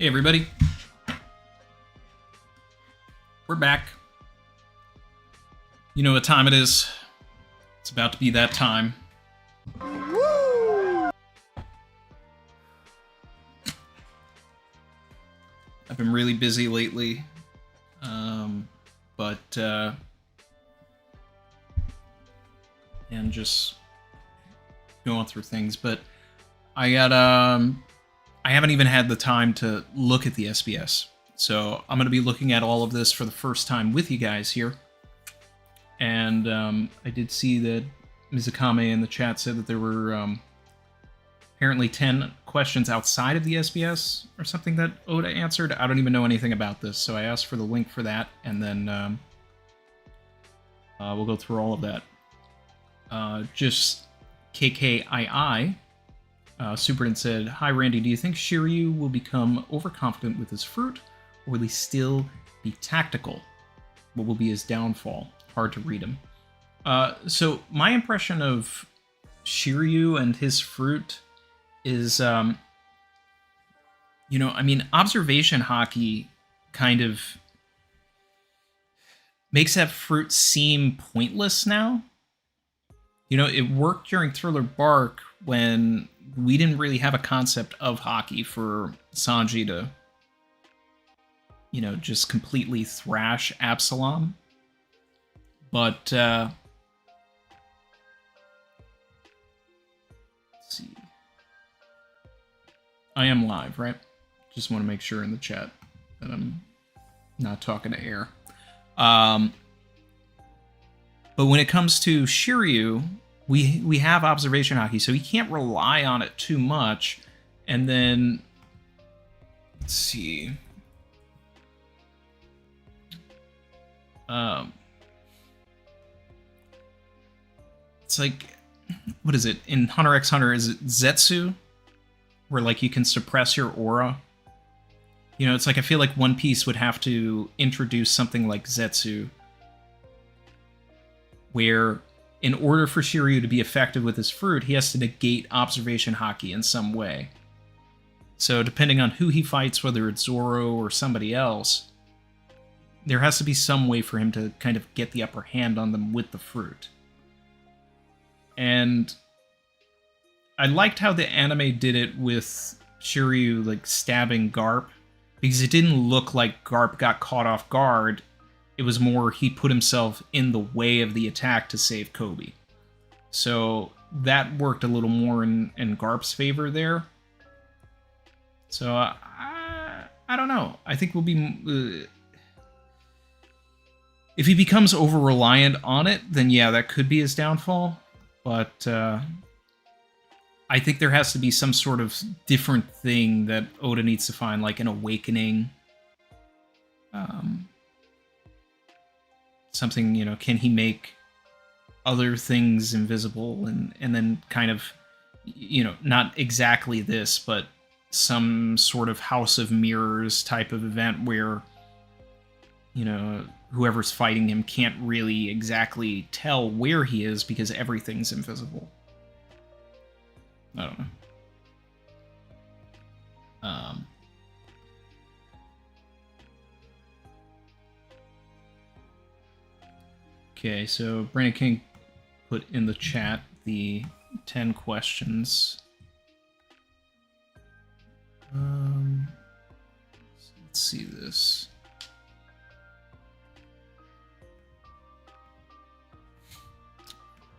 Hey everybody, we're back. You know what time it is. It's about to be that time. Woo! I've been really busy lately, and just going through things, but I haven't even had the time to look at the SBS. So I'm going to be looking at all of this for the first time with you guys here. And I did see that Mizukame in the chat said that there were apparently 10 questions outside of the SBS or something that Oda answered. I don't even know anything about this, so I asked for the link for that, and then we'll go through all of that. Just KKII. Superin said, "Hi Randy, do you think Shiryu will become overconfident with his fruit, or will he still be tactical? What will be his downfall?" Hard to read him. So my impression of Shiryu and his fruit is, observation hockey kind of makes that fruit seem pointless now. You know, it worked during Thriller Bark when we didn't really have a concept of hockey for Sanji to, just completely thrash Absalom. But, let's see. I am live, right? Just want to make sure in the chat that I'm not talking to air. But when it comes to Shiryu, we have observation hockey, so he can't rely on it too much. And then, let's see. It's like, what is it? In Hunter x Hunter, is it Zetsu? Where, like, you can suppress your aura? You know, it's like, I feel like One Piece would have to introduce something like Zetsu, where in order for Shiryu to be effective with his fruit, he has to negate observation hockey in some way. So depending on who he fights, whether it's Zoro or somebody else, there has to be some way for him to kind of get the upper hand on them with the fruit. And I liked how the anime did it with Shiryu, like, stabbing Garp, because it didn't look like Garp got caught off guard. It was more he put himself in the way of the attack to save Kobe. So that worked a little more in Garp's favor there. So I don't know. I think we'll be... if he becomes over-reliant on it, then yeah, that could be his downfall. But I think there has to be some sort of different thing that Oda needs to find, like an awakening. Something, can he make other things invisible and then kind of, not exactly this, but some sort of House of Mirrors type of event where, whoever's fighting him can't really exactly tell where he is because everything's invisible. I don't know. Okay, so Brandon King put in the chat the 10 questions. Let's see this.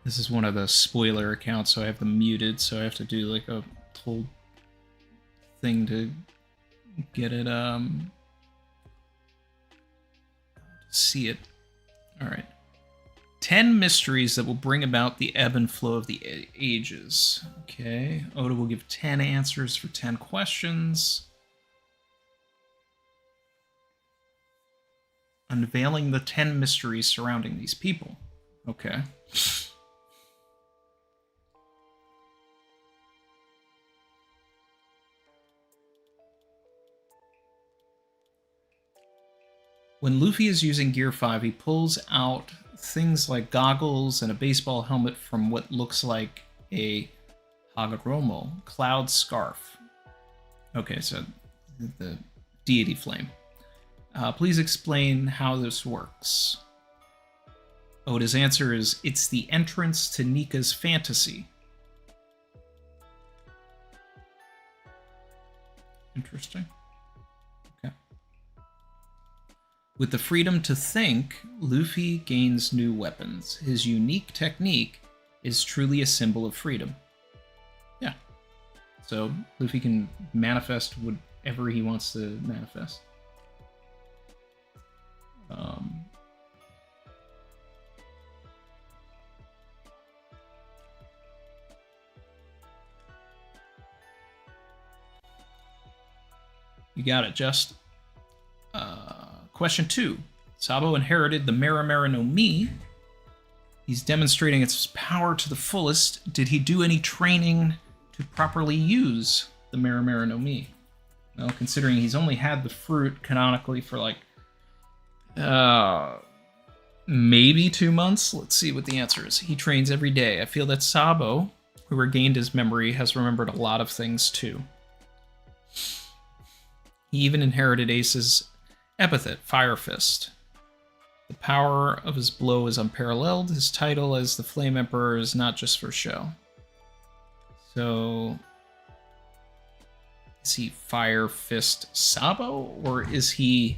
This is one of the spoiler accounts, so I have them muted, so I have to do like a whole thing to get it, see it. Alright. 10 mysteries that will bring about the ebb and flow of the ages. Okay, Oda will give 10 answers for 10 questions. Unveiling the 10 mysteries surrounding these people. Okay. When Luffy is using Gear 5, he pulls out things like goggles and a baseball helmet from what looks like a Hagoromo, cloud scarf. Okay, so the deity flame. Please explain how this works. Oda's answer is, it's the entrance to Nika's fantasy. Interesting. Okay. With the freedom to think, Luffy gains new weapons. His unique technique is truly a symbol of freedom. Yeah. So Luffy can manifest whatever he wants to manifest. You got it, Just. Question 2. Sabo inherited the Mera no Mi. He's demonstrating its power to the fullest. Did he do any training to properly use the Mera no Mi? Well, considering he's only had the fruit canonically for like maybe 2 months. Let's see what the answer is. He trains every day. I feel that Sabo, who regained his memory, has remembered a lot of things too. He even inherited Ace's epithet, Fire Fist. The power of his blow is unparalleled. His title as the Flame Emperor is not just for show. So, is he Fire Fist Sabo, or is he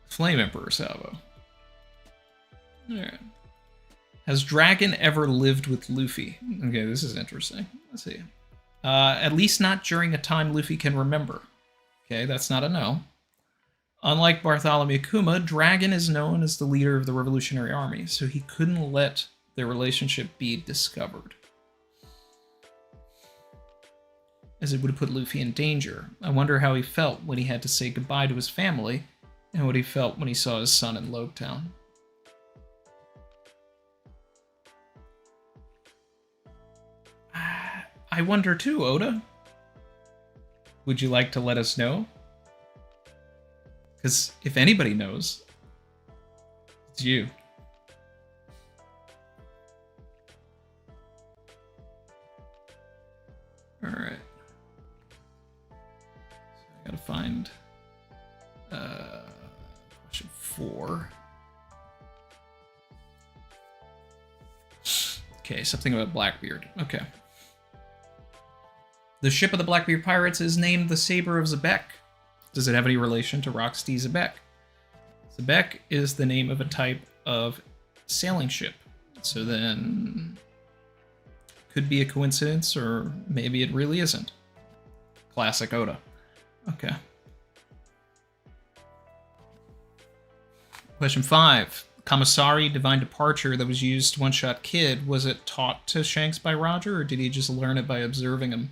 Flame Emperor Sabo? Alright. Has Dragon ever lived with Luffy? Okay, this is interesting. Let's see. At least not during a time Luffy can remember. Okay, that's not a no. Unlike Bartholomew Kuma, Dragon is known as the leader of the Revolutionary Army, so he couldn't let their relationship be discovered, as it would have put Luffy in danger. I wonder how he felt when he had to say goodbye to his family, and what he felt when he saw his son in Logtown. I wonder too, Oda. Would you like to let us know? Because if anybody knows, it's you. Alright. So I gotta find question 4. Okay, something about Blackbeard. Okay. The ship of the Blackbeard Pirates is named the Saber of Zebek. Does it have any relation to Rocksteady Zebek? Zebek is the name of a type of sailing ship. So then, could be a coincidence, or maybe it really isn't. Classic Oda. Okay. Question 5. Commissary Divine Departure that was used to one-shot Kid, was it taught to Shanks by Roger, or did he just learn it by observing him?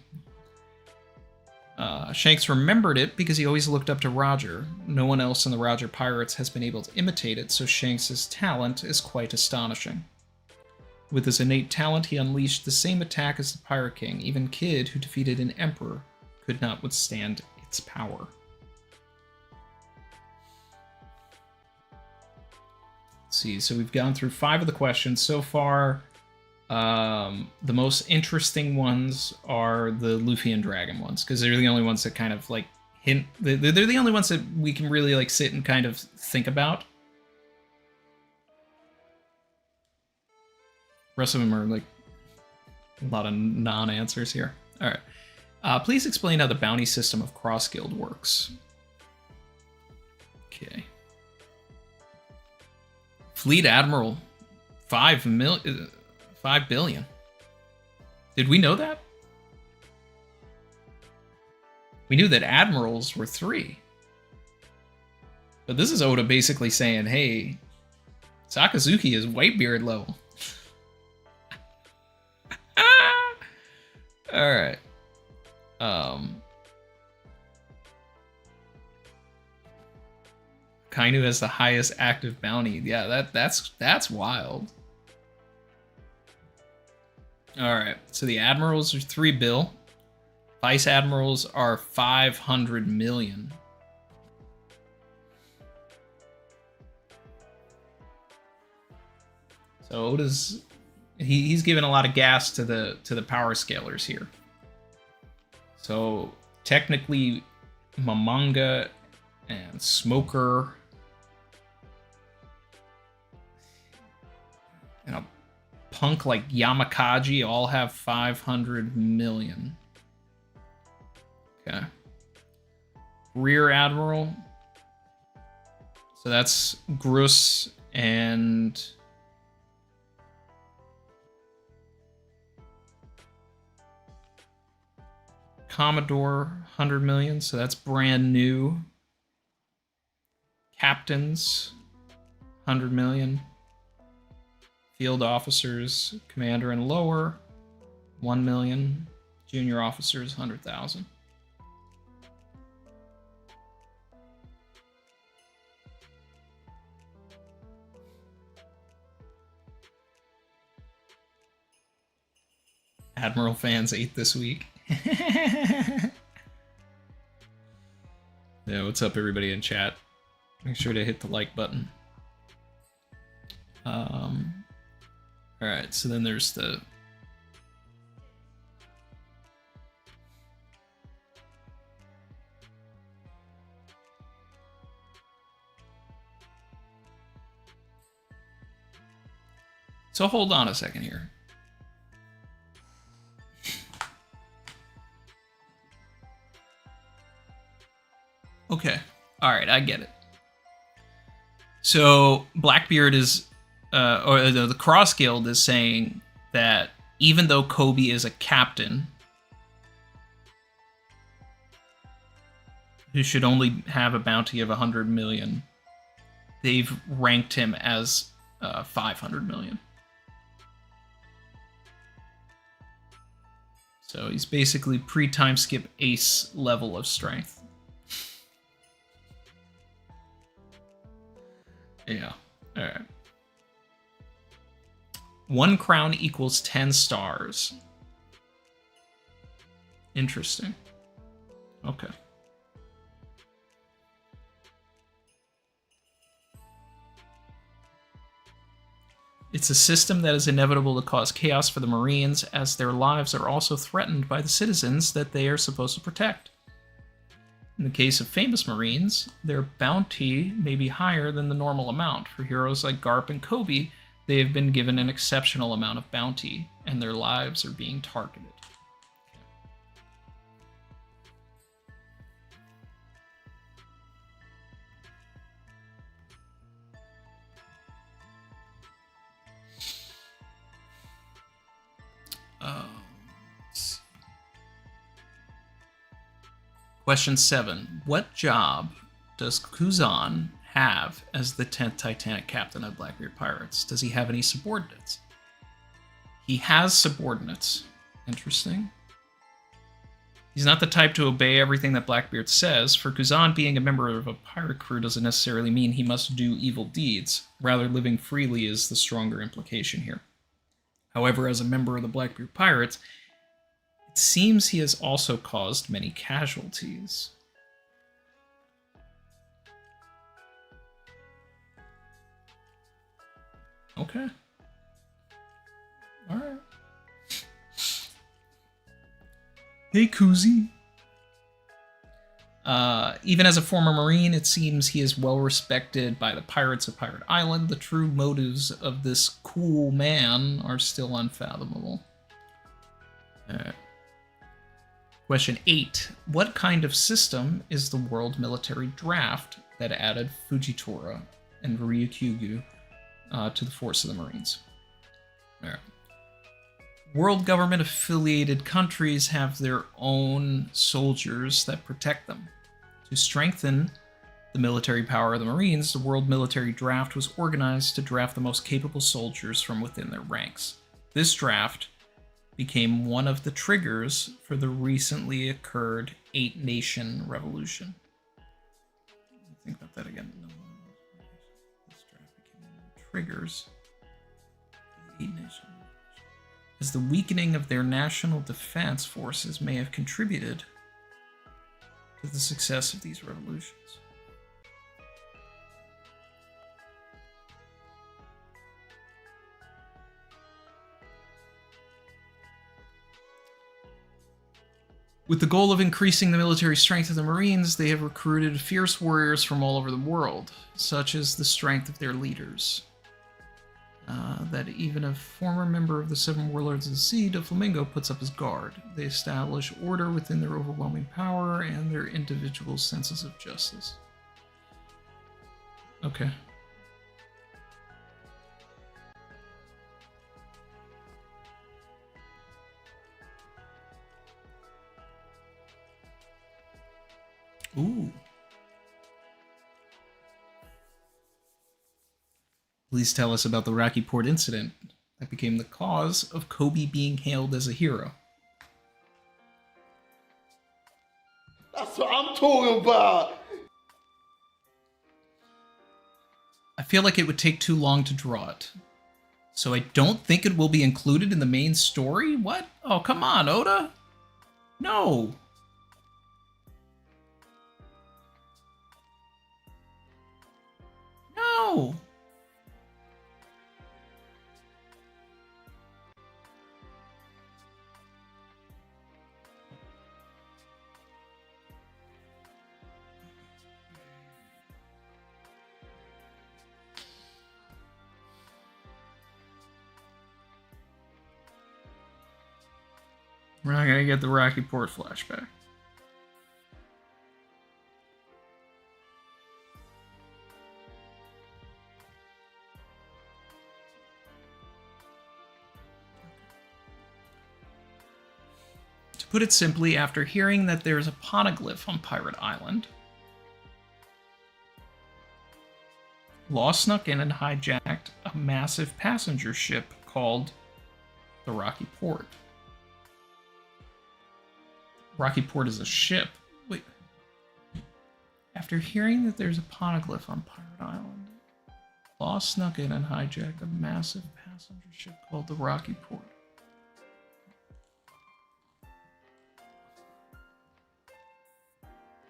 Shanks remembered it because he always looked up to Roger. No one else in the Roger Pirates has been able to imitate it, so Shanks' talent is quite astonishing. With his innate talent, he unleashed the same attack as the Pirate King. Even Kid, who defeated an emperor, could not withstand its power. Let's see, so we've gone through 5 of the questions so far. The most interesting ones are the Luffy and Dragon ones, because they're the only ones that kind of like hint. They're the only ones that we can really like sit and kind of think about. The rest of them are like a lot of non-answers here. All right. Please explain how the bounty system of Cross Guild works. Okay. Fleet Admiral, 5 billion. Did we know that? We knew that admirals were 3. But this is Oda basically saying, hey, Sakazuki is Whitebeard level. Alright. Kainu has the highest active bounty. Yeah, that's wild. Alright, so the admirals are 3 bill. Vice admirals are 500 million. So Oda's he's given a lot of gas to the power scalers here. So technically, Mamanga and Smoker and a punk like Yamakaji all have 500 million. Okay. Rear Admiral. So that's Grus and Commodore, 100 million. So that's brand new. Captains, 100 million. Field officers, commander and lower, 1 million. Junior officers, 100,000. Admiral fans ate this week. Yeah, what's up, everybody in chat? Make sure to hit the like button. Alright, so then there's the... So hold on a second here. Okay. Alright, I get it. So Blackbeard is, or the Cross Guild is saying that even though Kobe is a captain who should only have a bounty of 100 million, they've ranked him as 500 million. So he's basically pre-time skip ace level of strength. Yeah, alright. 1 crown equals 10 stars. Interesting. Okay. It's a system that is inevitable to cause chaos for the Marines, as their lives are also threatened by the citizens that they are supposed to protect. In the case of famous Marines, their bounty may be higher than the normal amount. For heroes like Garp and Kobe, they have been given an exceptional amount of bounty, and their lives are being targeted. Question 7. What job does Kuzan have as the 10th Titanic captain of Blackbeard Pirates? Does he have any subordinates? He has subordinates. Interesting. He's not the type to obey everything that Blackbeard says. For Kuzan, being a member of a pirate crew doesn't necessarily mean he must do evil deeds. Rather, living freely is the stronger implication here. However, as a member of the Blackbeard Pirates, it seems he has also caused many casualties. Okay. Alright. Hey, Kuzi. Even as a former Marine, it seems he is well respected by the pirates of Pirate Island. The true motives of this cool man are still unfathomable. Alright. Question 8. What kind of system is the World Military Draft that added Fujitora and Ryukyugu to the force of the Marines? All right. World government-affiliated countries have their own soldiers that protect them. To strengthen the military power of the Marines, the World Military Draft was organized to draft the most capable soldiers from within their ranks. This draft became one of the triggers for the recently occurred 8-Nation Revolution. Think about that again. This draft became one of the triggers for the 8-Nation Revolution, as the weakening of their national defense forces may have contributed to the success of these revolutions. With the goal of increasing the military strength of the Marines, they have recruited fierce warriors from all over the world, such as the strength of their leaders. That even a former member of the Seven Warlords of the Sea, Doflamingo, puts up his guard. They establish order within their overwhelming power and their individual senses of justice. Okay. Ooh. Please tell us about the Rocky Port incident that became the cause of Kobe being hailed as a hero. That's what I'm talking about! I feel like it would take too long to draw it. So I don't think it will be included in the main story? What? Oh, come on, Oda! No! No! We're not gonna get the Rocky Port flashback. To put it simply, after hearing that there's a poneglyph on Pirate Island, Law snuck in and hijacked a massive passenger ship called the Rocky Port. Rocky Port is a ship. Wait. After hearing that there's a poneglyph on Pirate Island, Law snuck in and hijacked a massive passenger ship called the Rocky Port.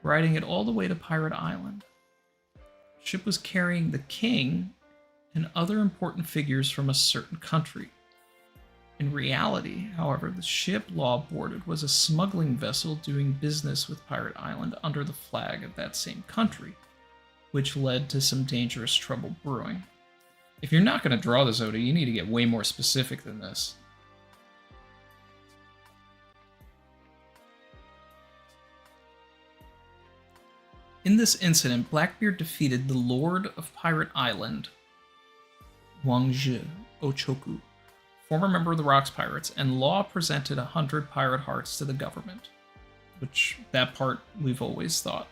Riding it all the way to Pirate Island. The ship was carrying the king and other important figures from a certain country. In reality, however, the ship Law boarded was a smuggling vessel doing business with Pirate Island under the flag of that same country, which led to some dangerous trouble brewing. If you're not going to draw this, Oda, you need to get way more specific than this. In this incident, Blackbeard defeated the Lord of Pirate Island, Wangzhe Ochoku, former member of the Rocks Pirates, and Law presented 100 pirate hearts to the government, which that part we've always thought.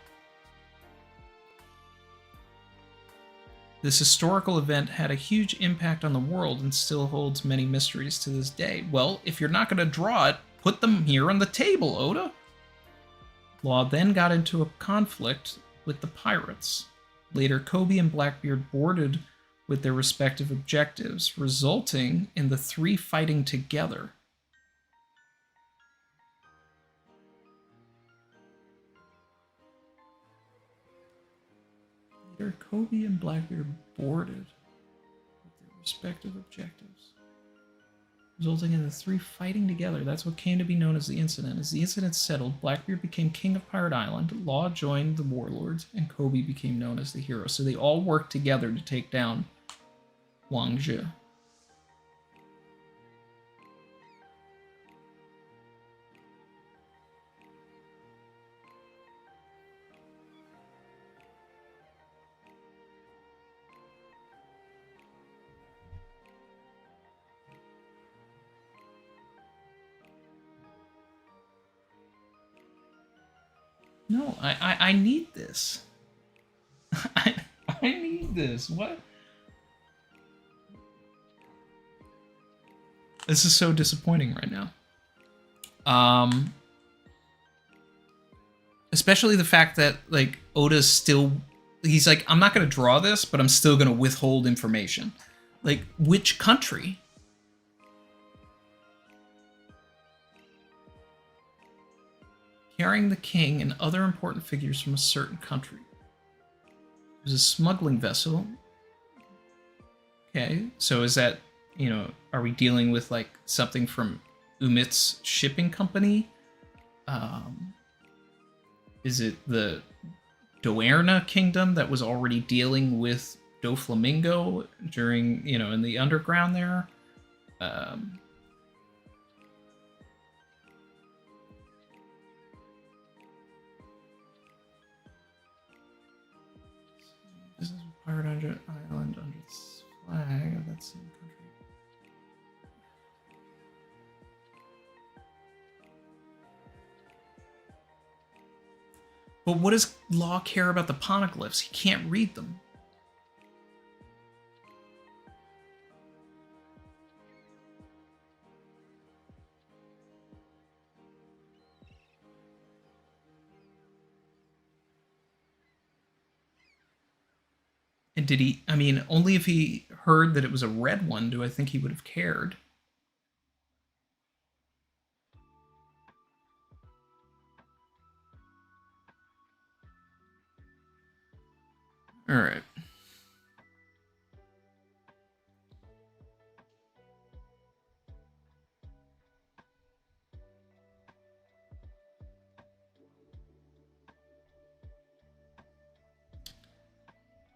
This historical event had a huge impact on the world and still holds many mysteries to this day. Well, if you're not going to draw it, put them here on the table, Oda. Law then got into a conflict with the pirates. Later, Kobe and Blackbeard boarded with their respective objectives, resulting in the three fighting together. Later, Kobe and Blackbeard boarded with their respective objectives, resulting in the three fighting together. That's what came to be known as the incident. As the incident settled, Blackbeard became king of Pirate Island, Law joined the warlords, and Kobe became known as the hero. So they all worked together to take down Wangzhe. No, I need this. I need this. What? This is so disappointing right now. Especially the fact that, like, Oda's still... He's like, I'm not going to draw this, but I'm still going to withhold information. Like, which country? Carrying the king and other important figures from a certain country. It was a smuggling vessel. Okay, so is that, you know, are we dealing with like something from Umit's shipping company? is it the Doerna kingdom that was already dealing with Doflamingo during, in the underground there? This is a pirate island under this flag of that same country. But what does Law care about the poneglyphs? He can't read them. And did he, only if he heard that it was a red one do I think he would have cared. All right.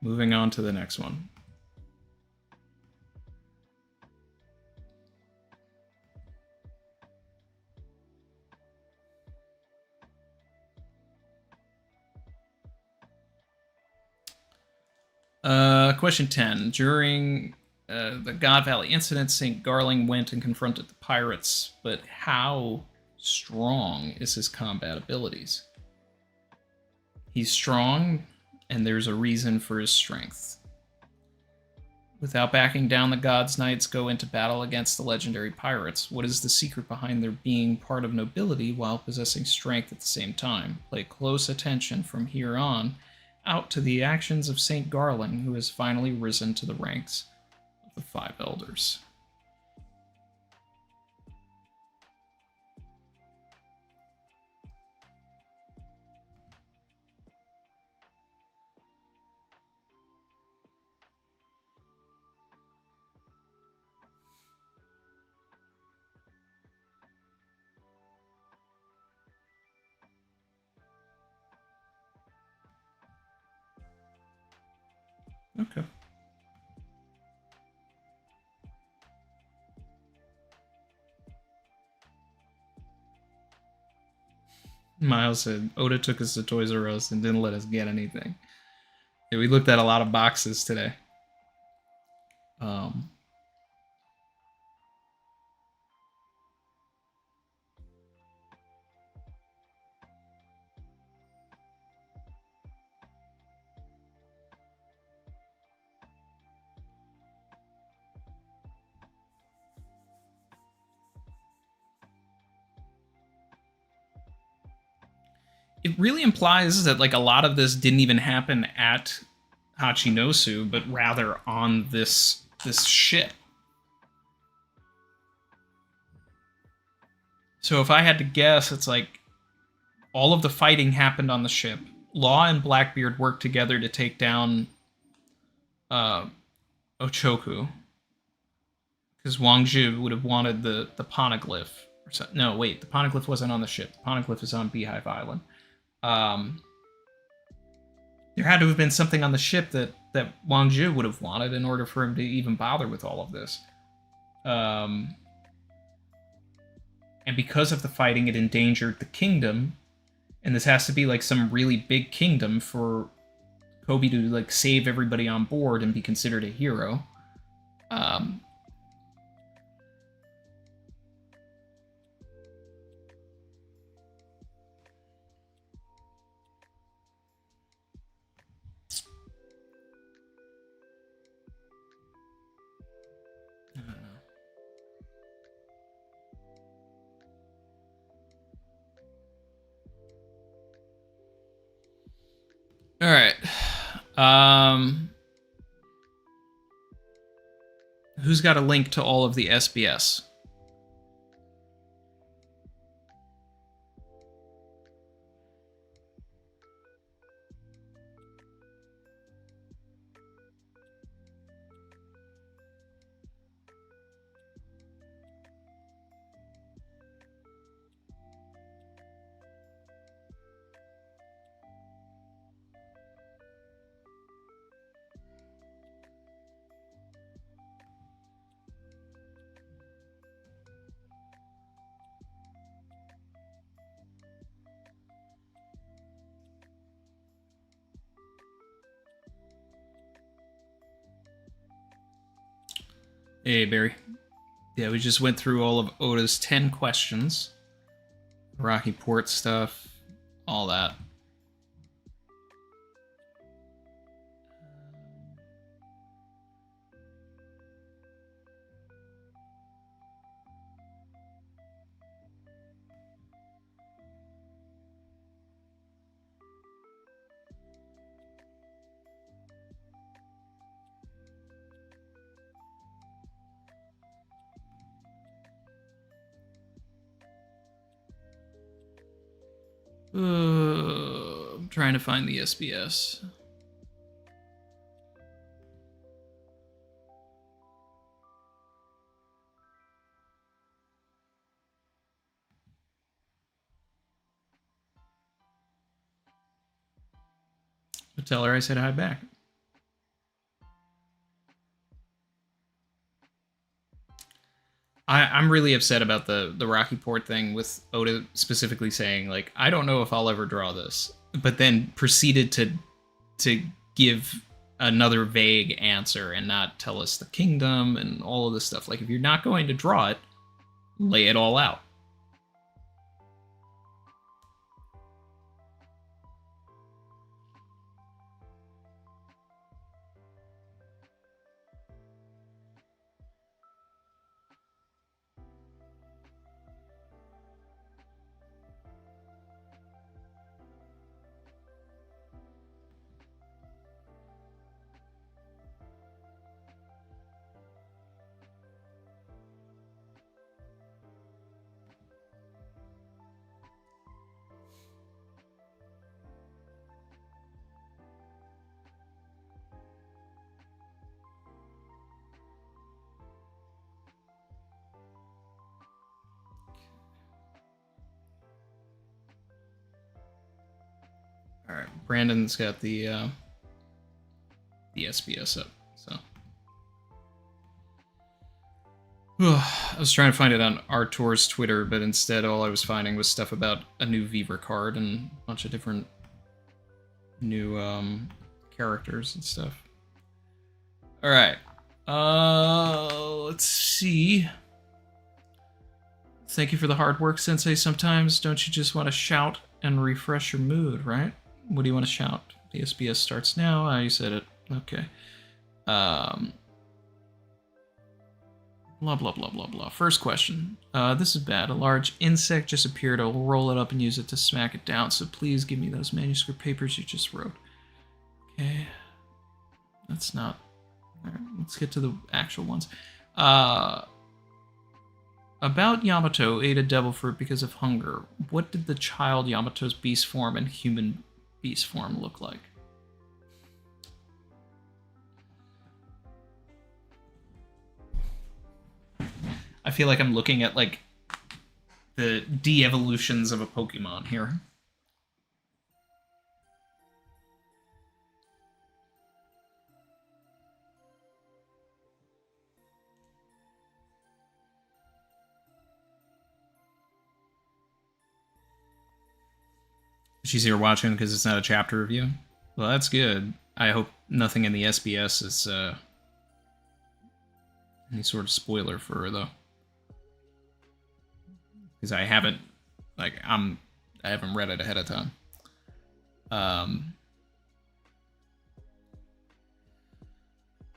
Moving on to the next one. Question 10. During the God Valley incident, St. Garling went and confronted the pirates, but how strong is his combat abilities? He's strong, and there's a reason for his strength. Without backing down, the God's Knights go into battle against the legendary pirates. What is the secret behind their being part of nobility while possessing strength at the same time? Pay close attention from here on out to the actions of St. Garling, who has finally risen to the ranks of the Five Elders. Okay. Miles said, Oda took us to Toys R Us and didn't let us get anything. Yeah, we looked at a lot of boxes today. It really implies that like a lot of this didn't even happen at Hachinosu, but rather on this ship. So if I had to guess, it's like all of the fighting happened on the ship. Law and Blackbeard worked together to take down Ochoku, because Wang Zhi would have wanted the poneglyph. No, wait, the poneglyph wasn't on the ship. The poneglyph is on Beehive Island. There had to have been something on the ship that Wang Zhi would have wanted in order for him to even bother with all of this. And because of the fighting, it endangered the kingdom. And this has to be like some really big kingdom for Kobe to like save everybody on board and be considered a hero. All right. Who's got a link to all of the SBS? Hey, Barry. Yeah, we just went through all of Oda'S 10 questions. Rocky Port stuff, all that. I'm trying to find the SBS. But tell her I said hi back. I'm really upset about the Rocky Port thing, with Oda specifically saying, like, I don't know if I'll ever draw this, but then proceeded to give another vague answer and not tell us the kingdom and all of this stuff. Like, if you're not going to draw it, lay it all out. All right, Brandon's got the SBS up, so. I was trying to find it on Artor's Twitter, but instead all I was finding was stuff about a new Vivre Card and a bunch of different new characters and stuff. All right, let's see. Thank you for the hard work, Sensei. Sometimes don't you just want to shout and refresh your mood, right? What do you want to shout? The SBS starts now. You said it. Okay. Blah, blah, blah, blah, blah. First question. This is bad. A large insect just appeared. I'll roll it up and use it to smack it down. So please give me those manuscript papers you just wrote. Okay. That's not... All right, let's get to the actual ones. About Yamato ate a devil fruit because of hunger. What did the child Yamato's beast form and human beast form look like? I feel like I'm looking at, like, the de-evolutions of a Pokemon here. She's here watching because it's not a chapter review. Well, that's good. I hope nothing in the SBS is any sort of spoiler for her, though. Because I haven't, like, I haven't read it ahead of time.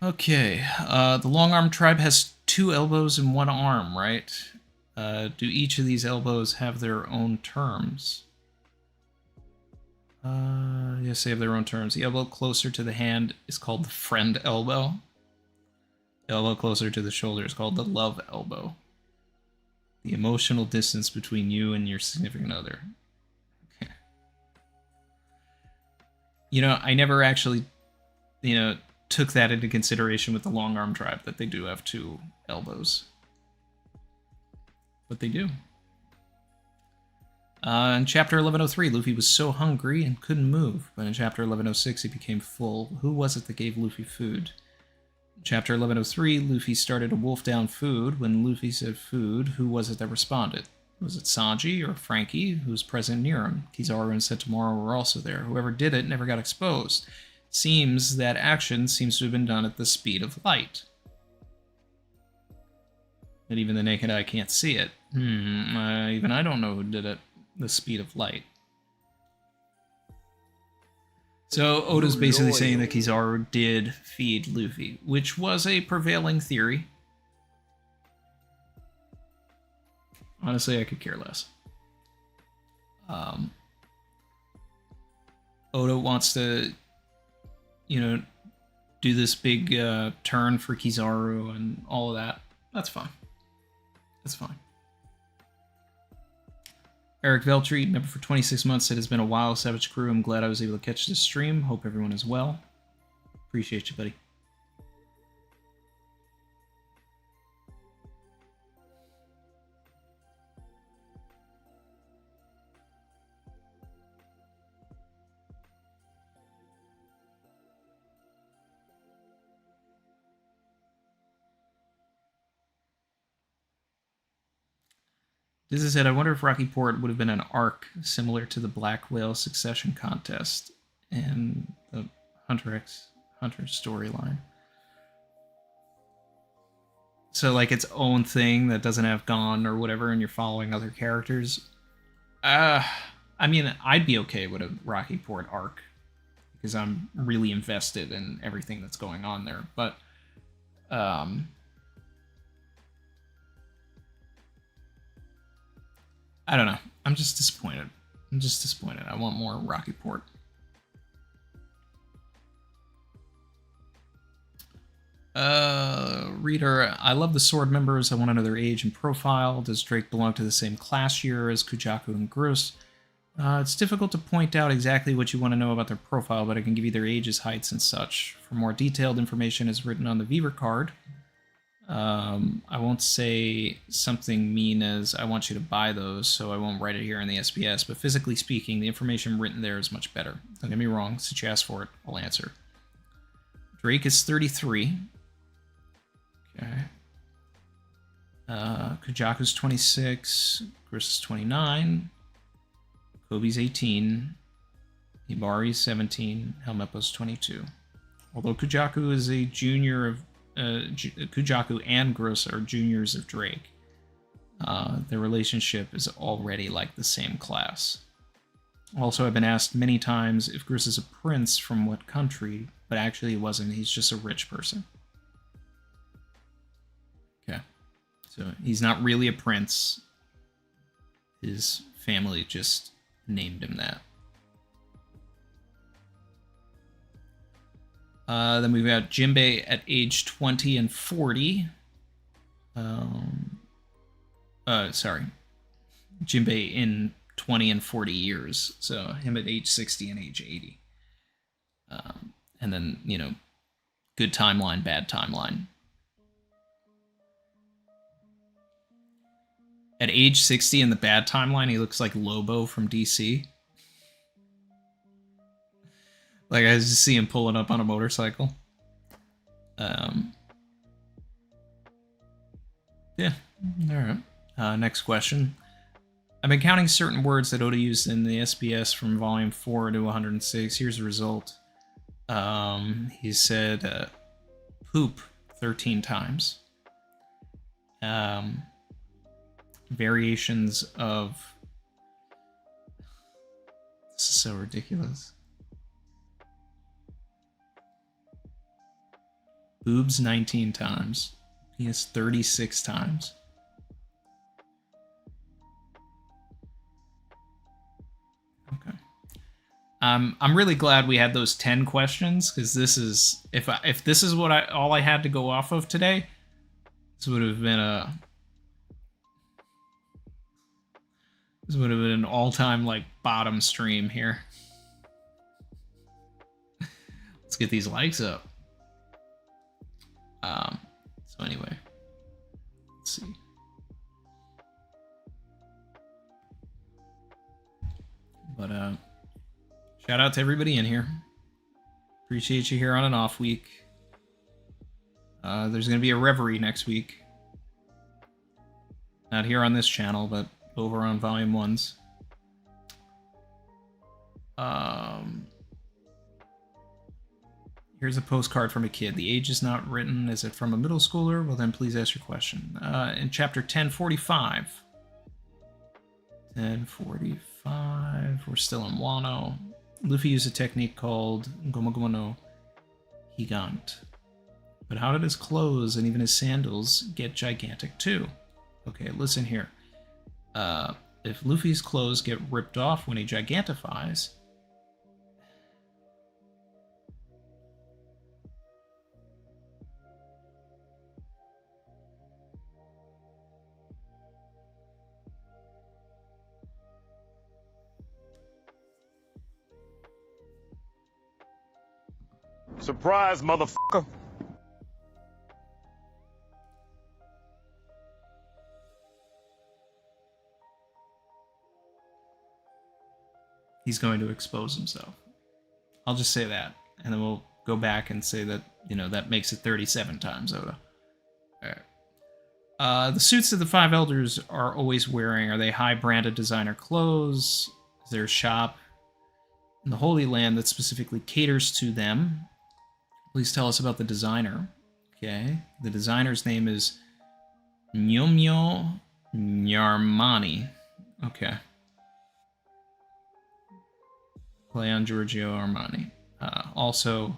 Okay, the long arm tribe has 2 elbows and 1 arm, right? Do each of these elbows have their own terms? Yes, they have their own terms. The elbow closer to the hand is called the friend elbow. The elbow closer to the shoulder is called the love elbow. The emotional distance between you and your significant other. Okay. You know, I never actually, took that into consideration with the long arm tribe, that they do have 2 elbows. But they do. In Chapter 1103, Luffy was so hungry and couldn't move, but in Chapter 1106, he became full. Who was it that gave Luffy food? In Chapter 1103, Luffy started to wolf down food. When Luffy said food, who was it that responded? Was it Sanji or Frankie, who was present near him? Kizaru and Sentomaru were also there. Whoever did it never got exposed. Seems that action seems to have been done at the speed of light. that even the naked eye can't see it. Even I don't know who did it. The speed of light. So Oda's basically saying that Kizaru did feed Luffy, which was a prevailing theory. Honestly, I could care less. Oda wants to, do this big turn for Kizaru and all of that. That's fine. That's fine. Eric Veltri, member for 26 months, said it's been a while, Savage Crew. I'm glad I was able to catch this stream. Hope everyone is well. Appreciate you, buddy. This is it. I wonder if Rocky Port would have been an arc similar to the Black Whale Succession Contest and the Hunter x Hunter storyline. So, like, its own thing that doesn't have Gon or whatever, and you're following other characters. I mean, I'd be okay with a Rocky Port arc because I'm really invested in everything that's going on there. But, I don't know. I'm just disappointed. I want more Rocky Port. Reader, I love the sword members. I want to know their age and profile. Does Drake belong to the same class year as Kujaku and Groose? It's difficult to point out exactly what you want to know about their profile, but I can give you their ages, heights, and such. For more detailed information is written on the Vivre Card. I won't say something mean as I want you to buy those, so I won't write it here in the SBS, but physically speaking, the information written there is much better. Don't get me wrong, since you asked for it, I'll answer. Drake is 33. Okay. Kujaku's 26. Chris is 29. Kobe's 18. Hibari's 17. Helmeppo's 22. Although Kujaku is a junior of Kujaku and Gross are juniors of Drake. Their relationship is already like the same class. Also, I've been asked many times if Gross is a prince from what country, but actually he wasn't. He's just a rich person. Okay. So he's not really a prince. His family just named him that. Then we've got Jinbei at age 20 and 40. Sorry. Jinbei in 20 and 40 years. So him at age 60 and age 80. And then, good timeline, bad timeline. At age 60 in the bad timeline, he looks like Lobo from DC. Like, I just see him pulling up on a motorcycle. Yeah, alright. Next question. I've been counting certain words that Oda used in the SBS from volume 4 to 106. Here's the result. He said poop 13 times. Variations of... This is so ridiculous. Boobs 19 times. Penis 36 times. Okay. I'm really glad we had those 10 questions, because this is if this is what all I had to go off of today, this would have been an all-time like bottom stream here. Let's get these likes up. So anyway, let's see. But shout out to everybody in here. Appreciate you here on an off week. There's gonna be a reverie next week. Not here on this channel, but over on Volume 1's. Here's a postcard from a kid. The age is not written. Is it from a middle schooler? Well, then please ask your question. In chapter 1045. 1045. We're still in Wano. Luffy used a technique called Gomu Gomu no Higant. But how did his clothes and even his sandals get gigantic too? Okay, listen here. If Luffy's clothes get ripped off when he gigantifies... Surprise, motherfucker. He's going to expose himself. I'll just say that, and then we'll go back and say that, you know, that makes it 37 times, Oda. Alright. The suits that the five elders are always wearing, are they high-branded designer clothes? Is there a shop in the Holy Land that specifically caters to them? Please tell us about the designer. Okay. The designer's name is Nyomyo Nyarmani. Okay. Play on Giorgio Armani. Also,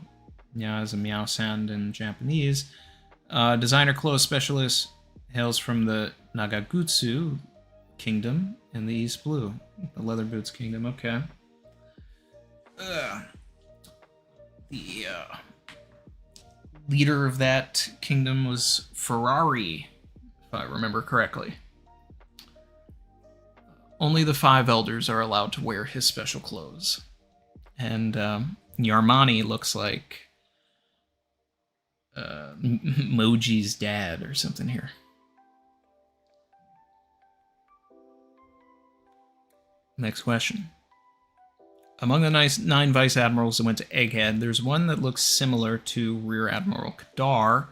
Nya is a meow sound in Japanese. Designer clothes specialist hails from the Nagagutsu Kingdom in the East Blue. The Leather Boots Kingdom, okay. The leader of that kingdom was Ferrari, if I remember correctly. Only the five elders are allowed to wear his special clothes. And Yarmani looks like Moji's dad or something here. Next question. Among the 9 vice admirals that went to Egghead, there's one that looks similar to Rear Admiral Kadar,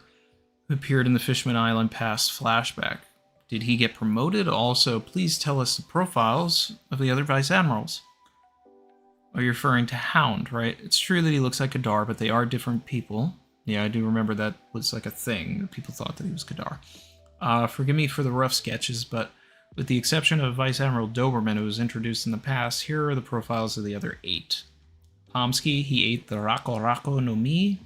who appeared in the Fishman Island Pass flashback. Did he get promoted? Also, please tell us the profiles of the other vice admirals. Are you referring to Hound, right? It's true that he looks like Kadar, but they are different people. Yeah, I do remember that was like a thing. People thought that he was Kadar. Forgive me for the rough sketches, but with the exception of Vice Admiral Doberman, who was introduced in the past, here are the profiles of the other 8. Pomsky, he ate the Rako Rako no Mi.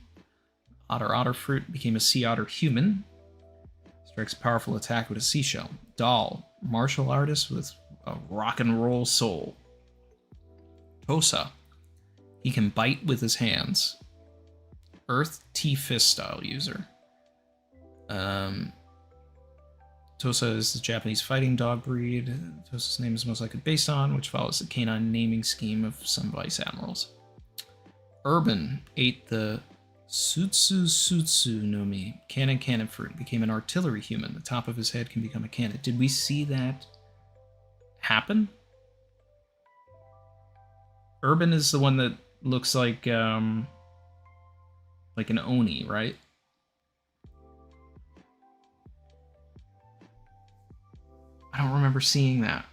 Otter fruit, became a sea otter human. Strikes a powerful attack with a seashell. Doll, martial artist with a rock and roll soul. Tosa, he can bite with his hands. Earth T-Fist style user. Tosa is the Japanese fighting dog breed. Tosa's name is most likely based on, which follows the canine naming scheme of some vice admirals. Urban ate the Sutsu no Mi, cannon fruit, became an artillery human. The top of his head can become a cannon. Did we see that happen? Urban is the one that looks like an Oni, right? I don't remember seeing that.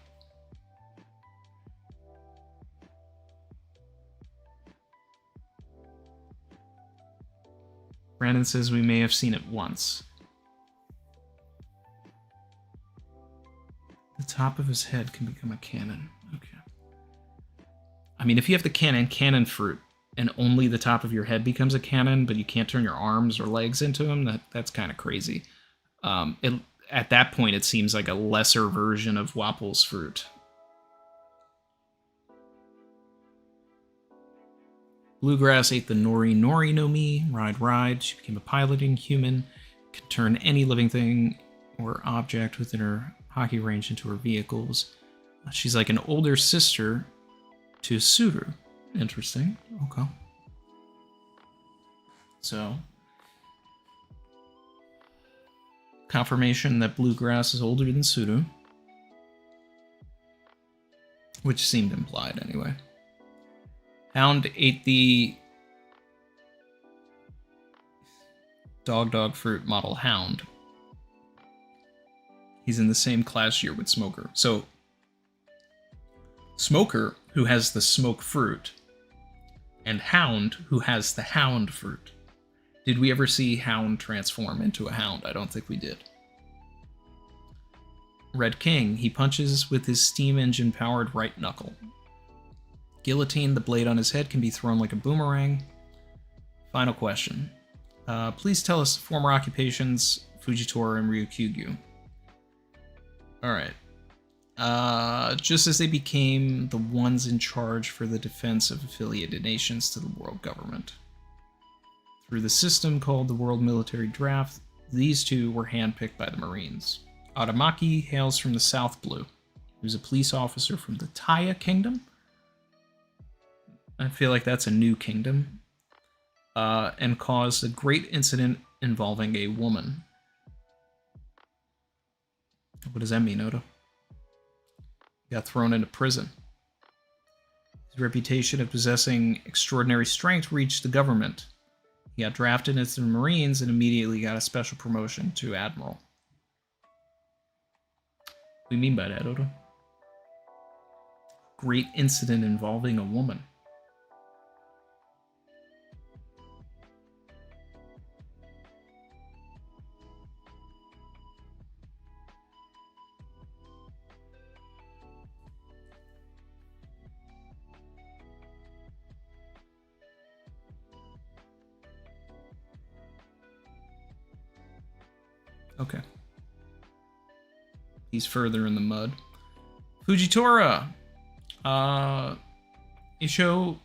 Brandon says we may have seen it once. The top of his head can become a cannon. Okay. I mean, if you have the cannon fruit, and only the top of your head becomes a cannon, but you can't turn your arms or legs into them, that's kind of crazy. At that point, it seems like a lesser version of Wapple's fruit. Bluegrass ate the Nori no Mi, ride. She became a piloting human, can turn any living thing or object within her hockey range into her vehicles. She's like an older sister to Suru. Interesting. Okay. So, confirmation that Bluegrass is older than Suru. Which seemed implied anyway. Hound ate the dog fruit model Hound. He's in the same class year with Smoker. So, Smoker, who has the smoke fruit, and Hound, who has the hound fruit. Did we ever see Hound transform into a hound? I don't think we did. Red King. He punches with his steam engine powered right knuckle. Guillotine. The blade on his head can be thrown like a boomerang. Final question. Please tell us former occupations Fujitora and Ryukyu. Alright. Just as they became the ones in charge for the defense of affiliated nations to the world government. Through the system called the World Military Draft, these two were handpicked by the Marines. Adamaki hails from the South Blue. He was a police officer from the Taya Kingdom. I feel like that's a new kingdom. And caused a great incident involving a woman. What does that mean, Oda? He got thrown into prison. His reputation of possessing extraordinary strength reached the government. He got drafted into the Marines and immediately got a special promotion to Admiral. What do you mean by that, Oda? Great incident involving a woman. Okay. He's further in the mud. Fujitora! Isho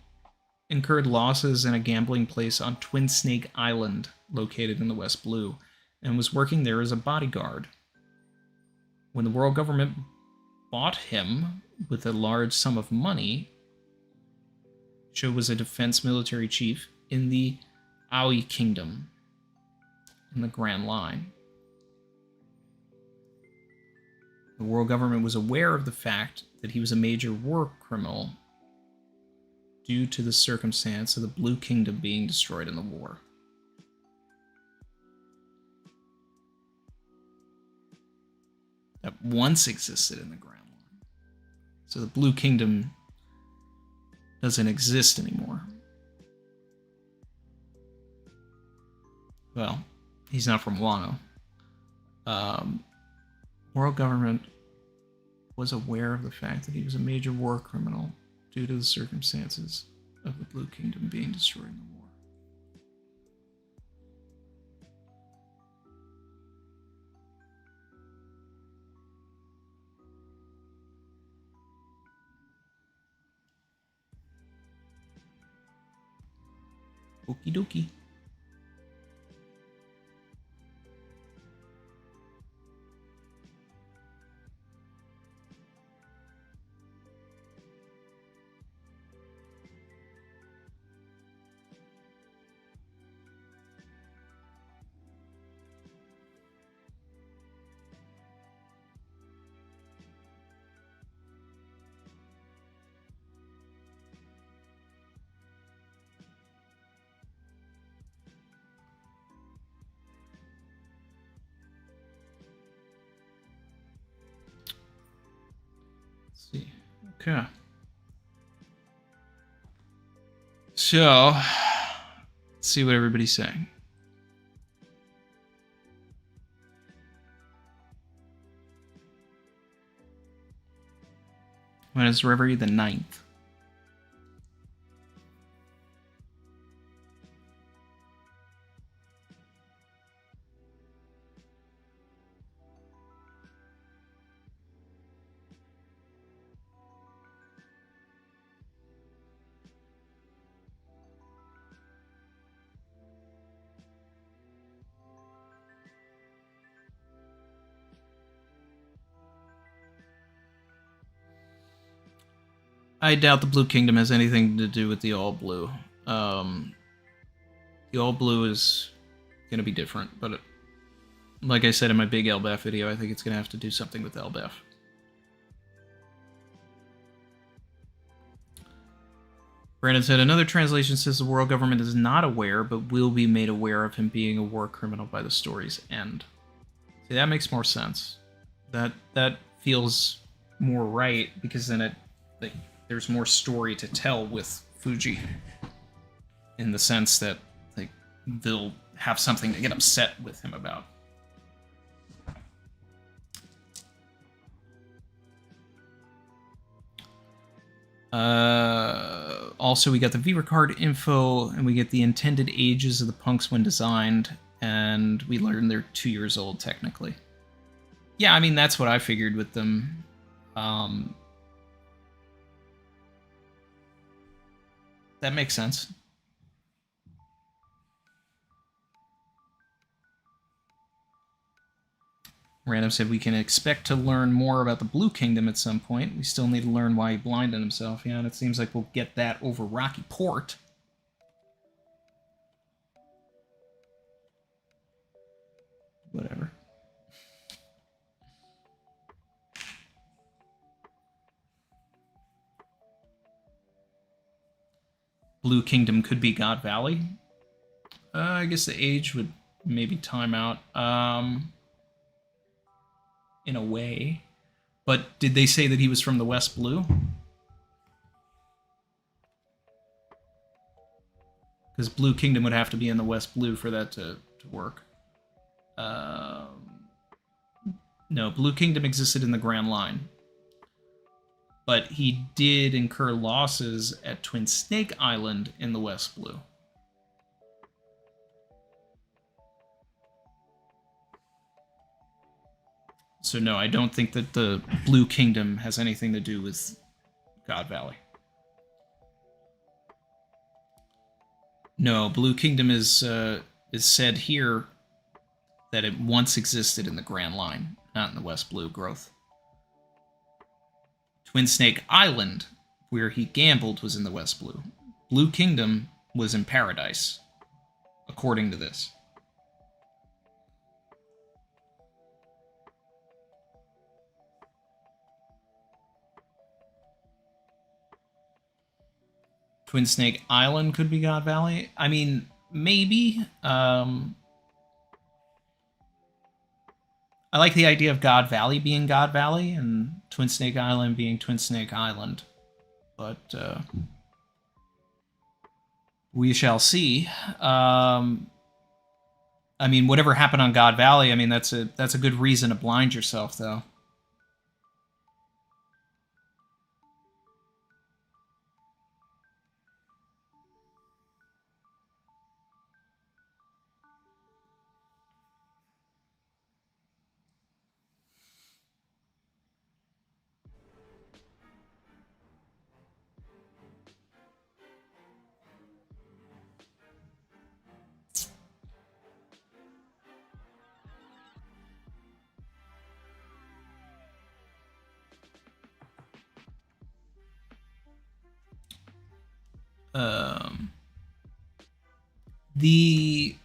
incurred losses in a gambling place on Twin Snake Island, located in the West Blue, and was working there as a bodyguard. When the world government bought him with a large sum of money, Isho was a defense military chief in the Aoi Kingdom, in the Grand Line. The world government was aware of the fact that he was a major war criminal due to the circumstance of the Blue Kingdom being destroyed in the war. That once existed in the Grand Line. So the Blue Kingdom doesn't exist anymore. Well, he's not from Wano. World government was aware of the fact that he was a major war criminal due to the circumstances of the Blue Kingdom being destroyed in the war. Okie dokie. See. Okay. So, let's see what everybody's saying. When is Reverie the 9th? I doubt the Blue Kingdom has anything to do with the All Blue. The All Blue is going to be different, but like I said in my big Elbaf video, I think it's going to have to do something with Elbaf. Brandon said, another translation says the world government is not aware, but will be made aware of him being a war criminal by the story's end. See, that makes more sense. That feels more right, because then there's more story to tell with Fuji, in the sense that they'll have something to get upset with him about. Also, we got the Vivre Card info, and we get the intended ages of the punks when designed, and we learn they're 2 years old, technically. Yeah, I mean, that's what I figured with them. That makes sense. Random said we can expect to learn more about the Blue Kingdom at some point. We still need to learn why he blinded himself. Yeah, and it seems like we'll get that over Rocky Port. Whatever. Blue Kingdom could be God Valley. I guess the age would maybe time out. In a way. But did they say that he was from the West Blue? Because Blue Kingdom would have to be in the West Blue for that to work. No, Blue Kingdom existed in the Grand Line. But he did incur losses at Twin Snake Island in the West Blue. So no, I don't think that the Blue Kingdom has anything to do with God Valley. No, Blue Kingdom is said here that it once existed in the Grand Line, not in the West Blue growth. Twin Snake Island, where he gambled, was in the West Blue. Blue Kingdom was in Paradise, according to this. Twin Snake Island could be God Valley. I mean, maybe. I like the idea of God Valley being God Valley and Twin Snake Island being Twin Snake Island. But we shall see. I mean, whatever happened on God Valley, I mean, that's a good reason to blind yourself, though. The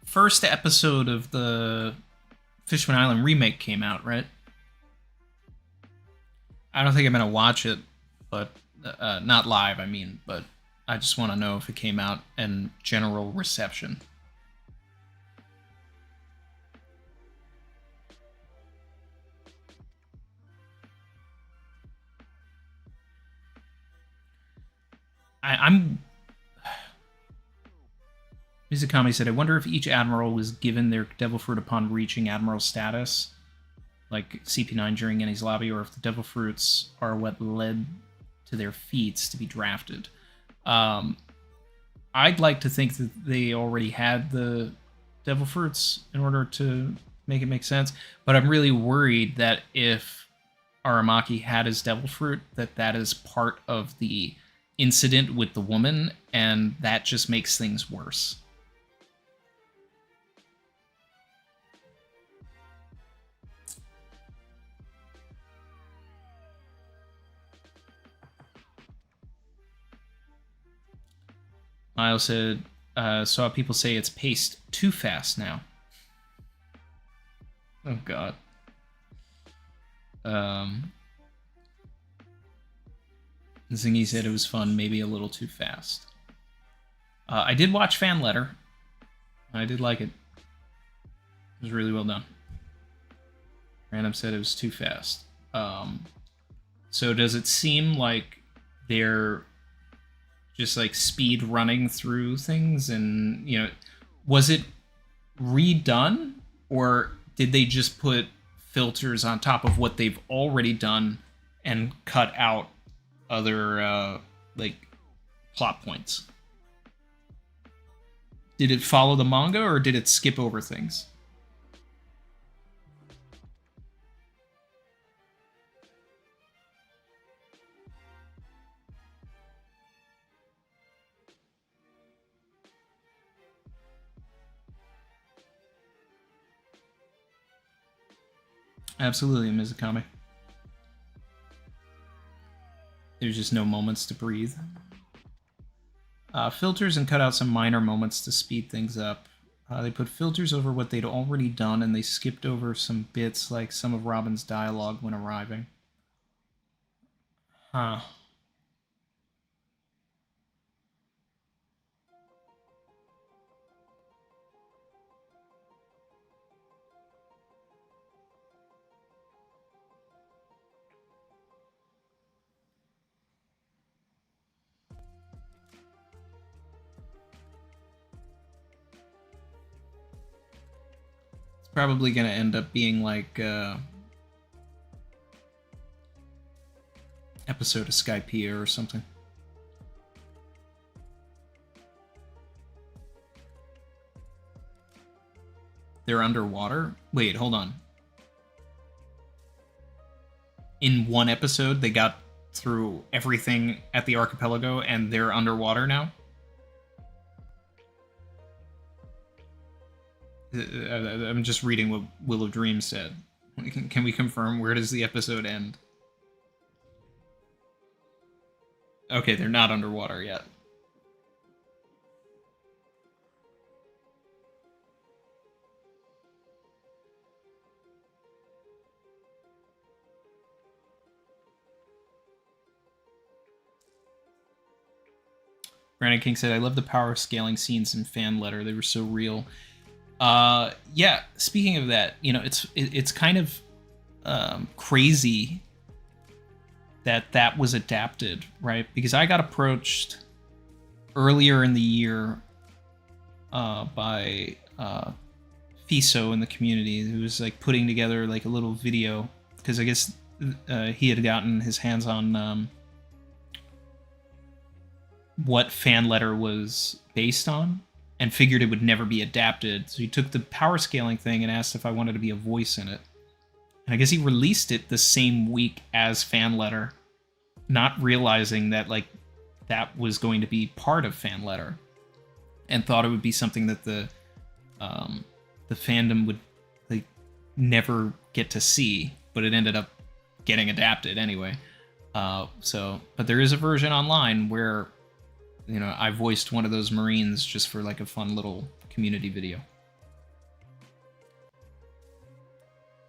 first episode of the Fishman Island remake came out, right? I don't think I'm going to watch it, but not live, I mean, but I just want to know if it came out and general reception. I'm... Mizukami said, I wonder if each admiral was given their devil fruit upon reaching admiral status, like CP9 during Ennie's lobby, or if the devil fruits are what led to their feats to be drafted. I'd like to think that they already had the devil fruits in order to make it make sense, but I'm really worried that if Aramaki had his devil fruit, that is part of the incident with the woman, and that just makes things worse. Miles said, saw people say it's paced too fast now. Oh, God. Zingy said it was fun, maybe a little too fast. I did watch Fan Letter. I did like it. It was really well done. Random said it was too fast. So does it seem like they're just like speed running through things? And, you know, was it redone, or did they just put filters on top of what they've already done and cut out other like plot points? Did it follow the manga, or did it skip over things? Absolutely, Mizukami. There's just no moments to breathe. Filters and cut out some minor moments to speed things up. They put filters over what they'd already done, and they skipped over some bits like some of Robin's dialogue when arriving. Huh. Probably gonna end up being like episode of Skypiea or something. They're underwater? Wait, hold on. In one episode, they got through everything at the archipelago and they're underwater now? I'm just reading what Will of Dreams said. Can we confirm, where does the episode end? Okay, they're not underwater yet. Brandon King said, I love the power scaling scenes in Fan Letter. They were so real. Yeah, speaking of that, you know, it's kind of crazy that was adapted, right? Because I got approached earlier in the year by Fiso in the community, who was like putting together like a little video, because I guess he had gotten his hands on what Fan Letter was based on, and figured it would never be adapted. So he took the power scaling thing and asked if I wanted to be a voice in it. And I guess he released it the same week as Fan Letter, not realizing that like that was going to be part of Fan Letter, and thought it would be something that the fandom would like never get to see, but it ended up getting adapted anyway. But there is a version online where, you know, I voiced one of those Marines just for like a fun little community video.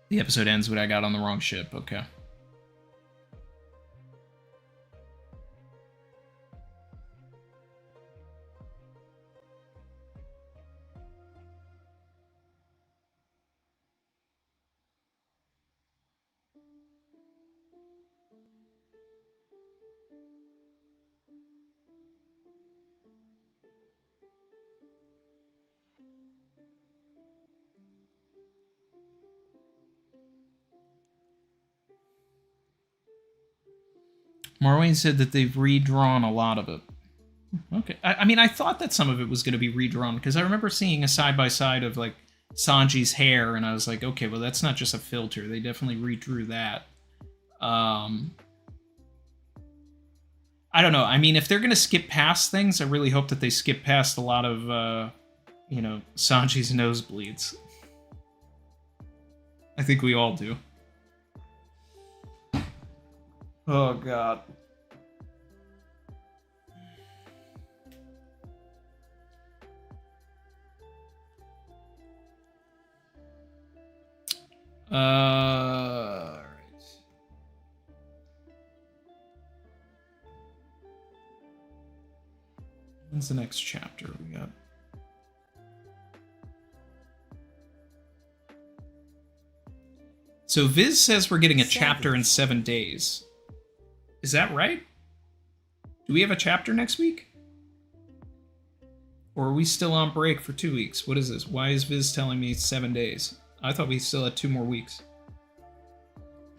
The episode ends when I got on the wrong ship. Okay. Marwayne said that they've redrawn a lot of it. Okay. I mean, I thought that some of it was going to be redrawn, because I remember seeing a side-by-side of, like, Sanji's hair, and I was like, okay, well, that's not just a filter. They definitely redrew that. I don't know. I mean, if they're going to skip past things, I really hope that they skip past a lot of, you know, Sanji's nosebleeds. I think we all do. Oh, God. All right. When's the next chapter we got? So Viz says we're getting a chapter in 7 days. Is that right? Do we have a chapter next week? Or are we still on break for 2 weeks? What is this? Why is Viz telling me 7 days? I thought we still had 2 more weeks.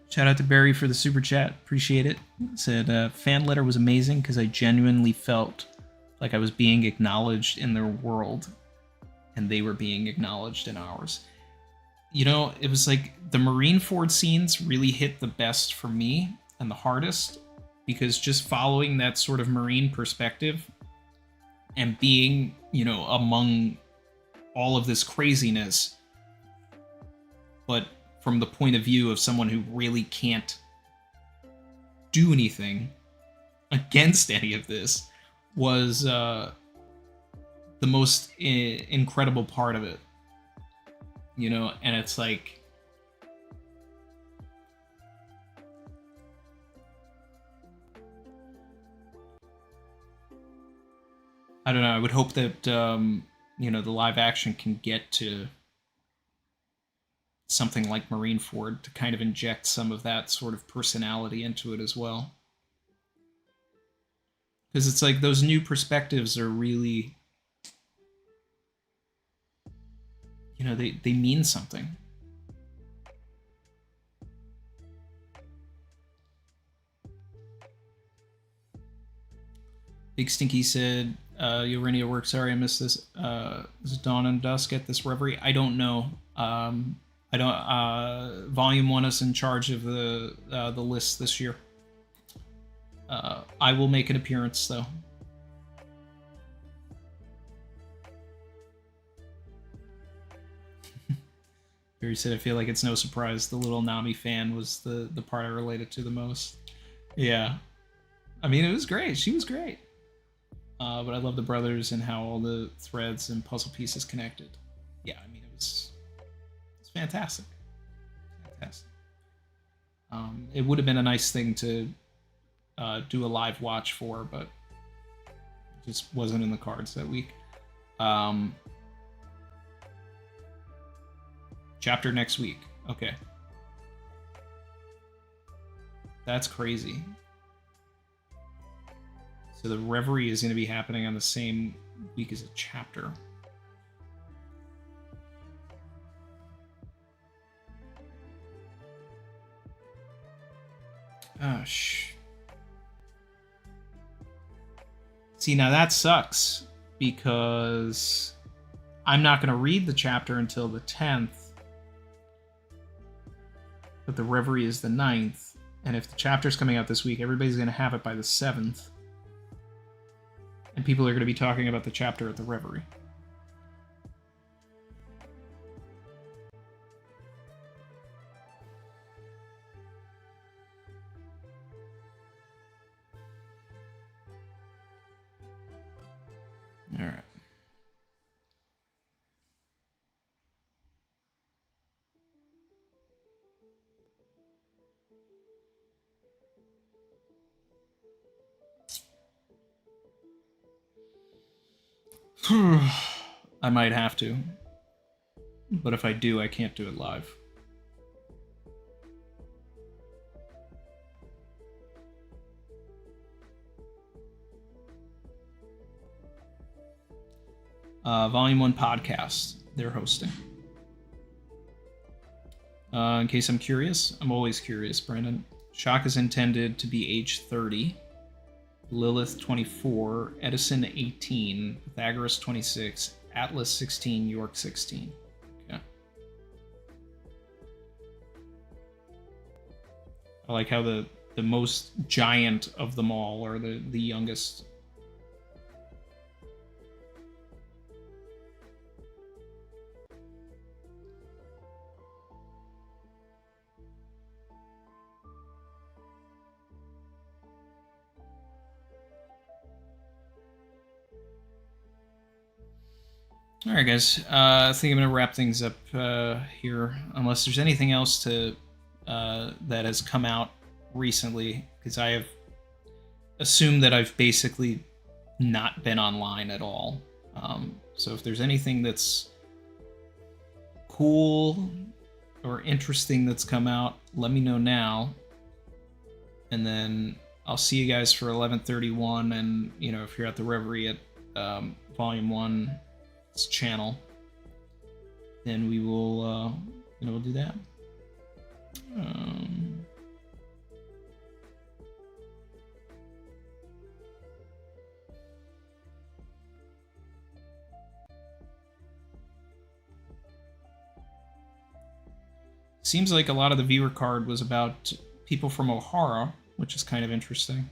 Shout out to Barry for the super chat. Appreciate it. Said, fan letter was amazing because I genuinely felt like I was being acknowledged in their world and they were being acknowledged in ours. You know, it was like the Marineford scenes really hit the best for me and the hardest because just following that sort of Marine perspective and being, you know, among all of this craziness, but from the point of view of someone who really can't do anything against any of this, was the most incredible part of it. You know, and it's like, I don't know, I would hope that, you know, the live action can get to something like Marineford to kind of inject some of that sort of personality into it as well. Because it's like those new perspectives are really, you know, they mean something. Big Stinky said, Yo, Rennie at work, sorry I missed this. Is it Dawn and Dusk at this Reverie? I don't know. I don't. Volume 1 is in charge of the list this year. I will make an appearance though. Barry said, I feel like it's no surprise the little Nami fan was the part I related to the most. Yeah. I mean, it was great. She was great. But I love the brothers and how all the threads and puzzle pieces connected. Yeah, I mean, it's fantastic. Fantastic. It would have been a nice thing to do a live watch for, but it just wasn't in the cards that week. Chapter next week. Okay. That's crazy. So the Reverie is going to be happening on the same week as a chapter. Gosh. See, now that sucks because I'm not going to read the chapter until the 10th. But the Reverie is the 9th. And if the chapter's coming out this week, everybody's going to have it by the 7th. And people are going to be talking about the chapter at the Reverie. All right. I might have to. But if I do, I can't do it live. Volume 1 podcast. They're hosting. In case I'm curious, I'm always curious, Brandon. Shock is intended to be age 30. Lilith 24, Edison 18, Pythagoras 26, Atlas 16, York 16. Okay. I like how the most giant of them all are the youngest. All right, guys. I think I'm gonna wrap things up here, unless there's anything else to that has come out recently, because I have assumed that I've basically not been online at all. So if there's anything that's cool or interesting that's come out, let me know now, and then I'll see you guys for 11:31. And you know, if you're at the Reverie at Volume 1's channel, then we will, we'll do that. Seems like a lot of the viewer card was about people from O'Hara, which is kind of interesting.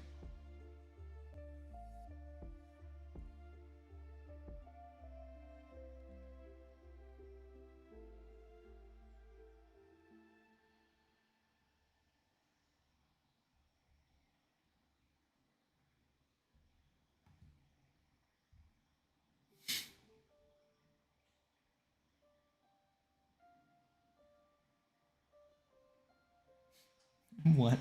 What?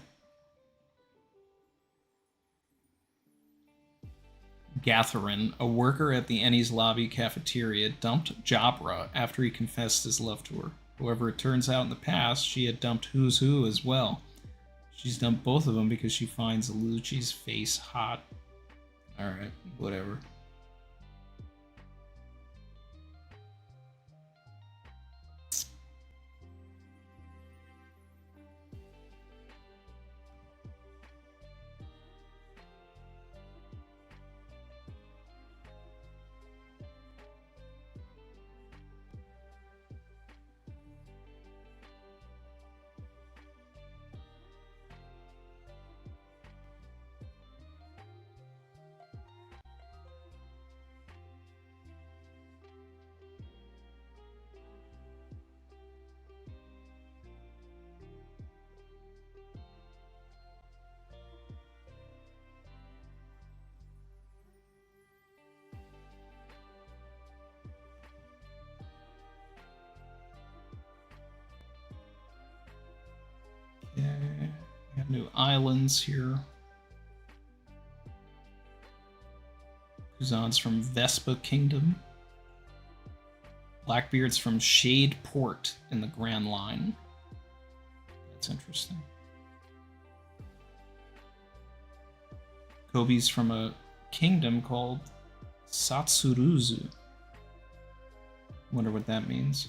Gatherin, a worker at the Ennie's lobby cafeteria, dumped Jabra after he confessed his love to her. However, it turns out in the past she had dumped Who's Who as well. She's dumped both of them because she finds Lucci's face hot. Alright, whatever. Okay, we have new islands here. Kuzan's from Vespa Kingdom. Blackbeard's from Shade Port in the Grand Line. That's interesting. Kobe's from a kingdom called Satsuruzu. Wonder what that means.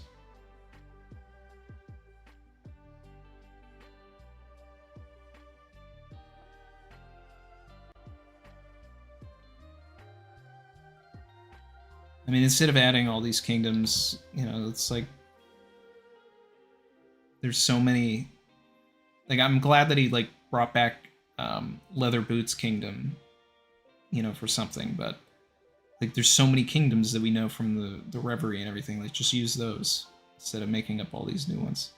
I mean, instead of adding all these kingdoms, it's like there's so many. Like, I'm glad that he brought back Leather Boots Kingdom, for something. But there's so many kingdoms that we know from the Reverie and everything. Like, just use those instead of making up all these new ones.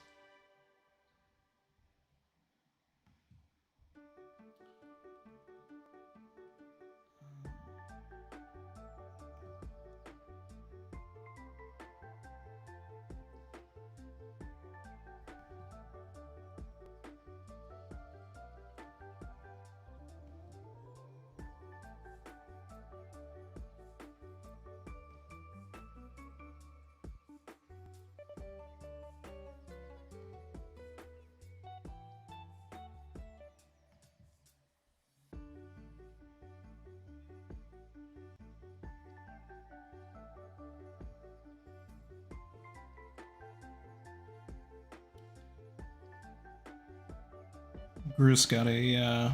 Bruce got a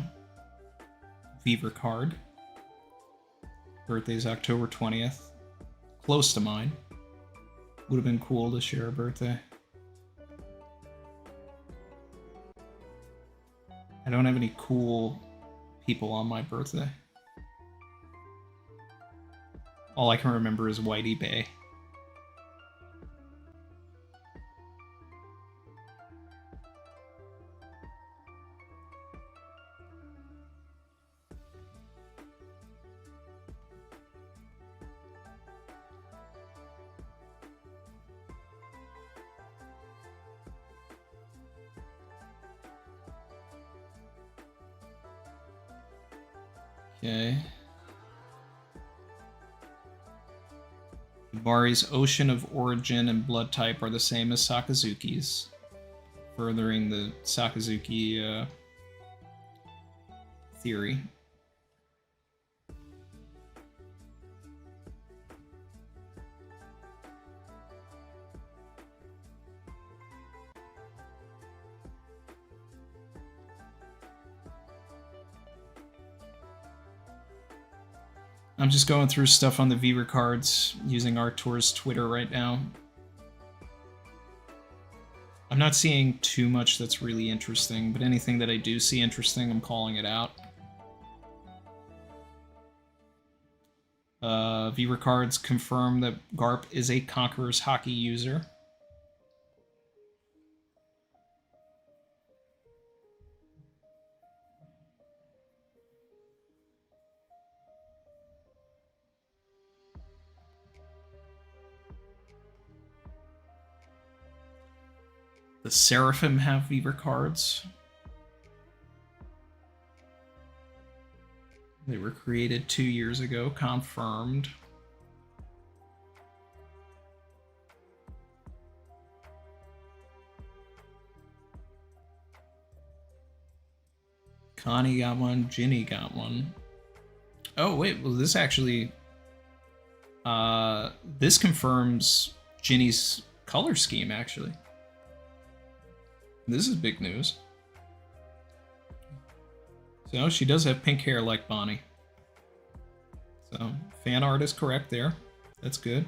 Vivre Card. Birthday's October 20th. Close to mine. Would have been cool to share a birthday. I don't have any cool people on my birthday. All I can remember is Whitey Bay. Okay. Ibari's Ocean of Origin and Blood type are the same as Sakazuki's, furthering the Sakazuki theory. I'm just going through stuff on the Vivre cards using Arctur's Twitter right now. I'm not seeing too much that's really interesting, but anything that I do see interesting, I'm calling it out. Vivre cards confirm that Garp is a Conqueror's Hockey user. The Seraphim have Vivre cards. They were created 2 years ago, confirmed. Connie got one, Ginny got one. Oh, wait, well, this actually... this confirms Ginny's color scheme, actually. This is big news. So, she does have pink hair like Bonnie. So, fan art is correct there. That's good.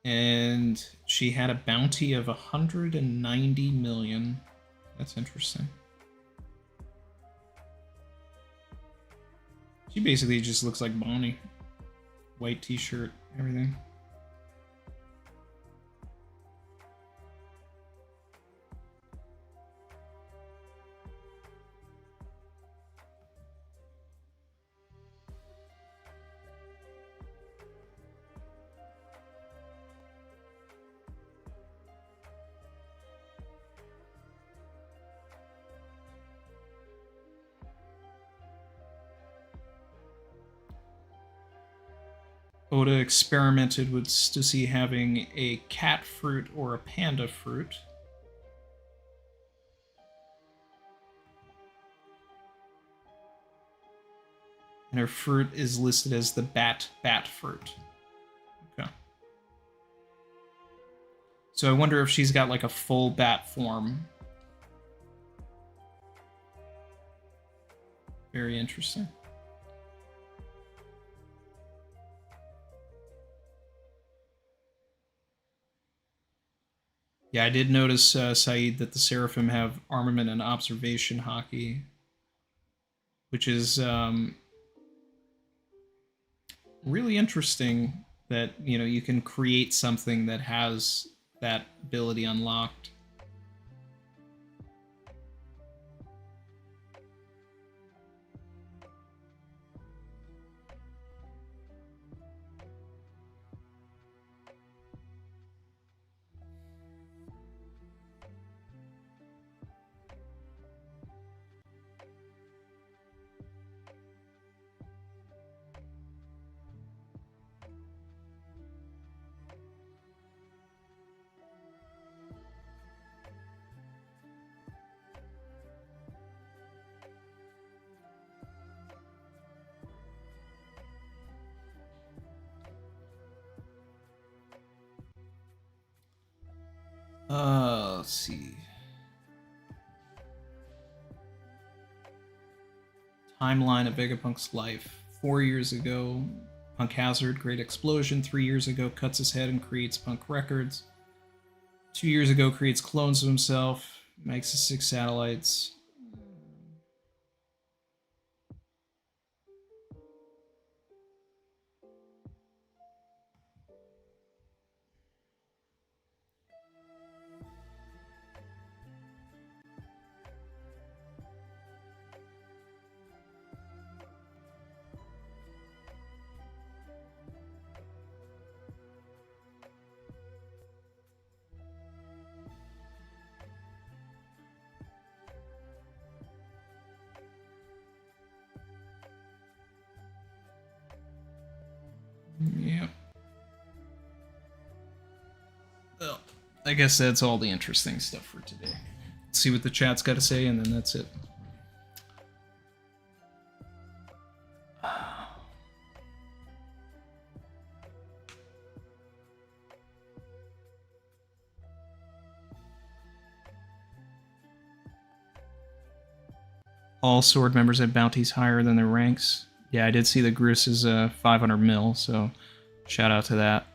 And she had a bounty of 190 million. That's interesting. She basically just looks like Bonnie. White t-shirt, everything. Oda experimented with Stussy having a cat fruit or a panda fruit. And her fruit is listed as the bat fruit. Okay. So I wonder if she's got like a full bat form. Very interesting. Yeah, I did notice, Saeed, that the Seraphim have armament and observation hockey, which is really interesting that, you know, you can create something that has that ability unlocked. Let's see. Timeline of Vegapunk's life. 4 years ago, Punk Hazard, Great Explosion. 3 years ago, cuts his head and creates Punk Records. 2 years ago, creates clones of himself, makes his 6 satellites. Yep. Well, I guess that's all the interesting stuff for today. Let's see what the chat's got to say, and then that's it. All sword members have bounties higher than their ranks. Yeah, I did see the Gris is 500 mil, so shout out to that.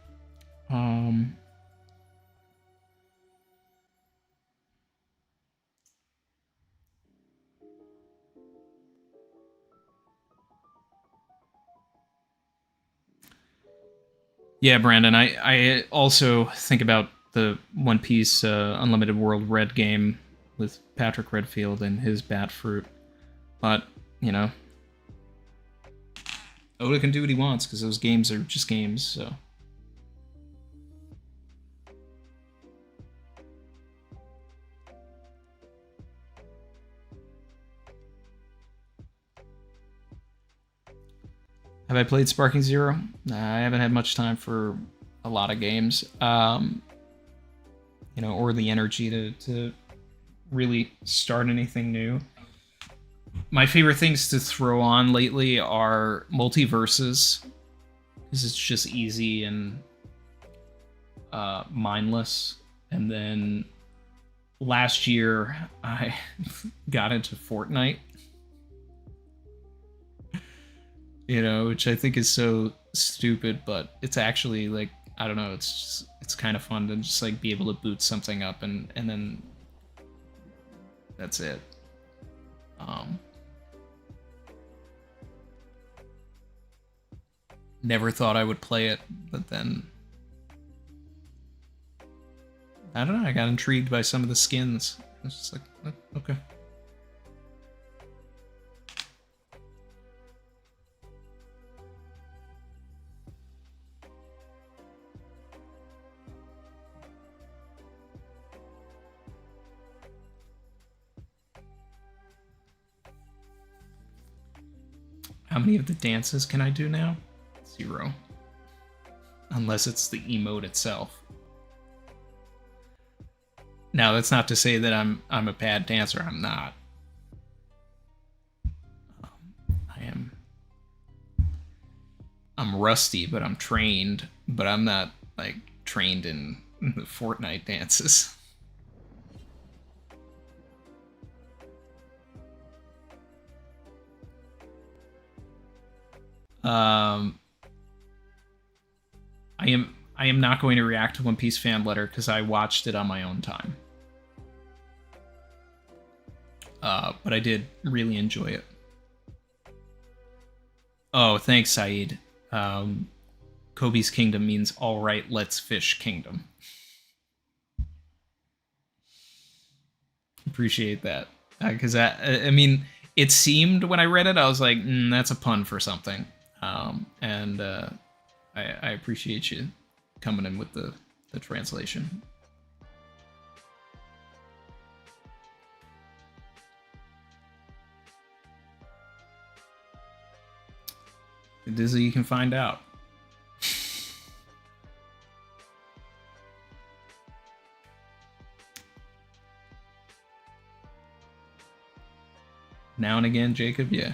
Yeah, Brandon, I also think about the One Piece Unlimited World Red game with Patrick Redfield and his Bat Fruit. But, you know, Oda can do what he wants because those games are just games, so. Have I played Sparking Zero? Nah, I haven't had much time for a lot of games. You know, or the energy to really start anything new. My favorite things to throw on lately are multiverses, because it's just easy and mindless. And then last year, I got into Fortnite. You know, which I think is so stupid, but it's actually like, I don't know, it's kind of fun to just like be able to boot something up and then that's it. Never thought I would play it, but then I don't know, I got intrigued by some of the skins. It's just like, okay. How many of the dances can I do now? 0. Unless it's the emote itself. Now, that's not to say that I'm a bad dancer. I'm not. I'm rusty, but I'm trained. But I'm not like trained in the Fortnite dances. I am not going to react to One Piece fan letter because I watched it on my own time. But I did really enjoy it. Oh, thanks, Saeed. Kobe's Kingdom means all right, let's fish kingdom. Appreciate that. Because I mean, it seemed when I read it, I was like, that's a pun for something. And I appreciate you coming in with the translation. Dizzy, you can find out. Now and again, Jacob, yeah.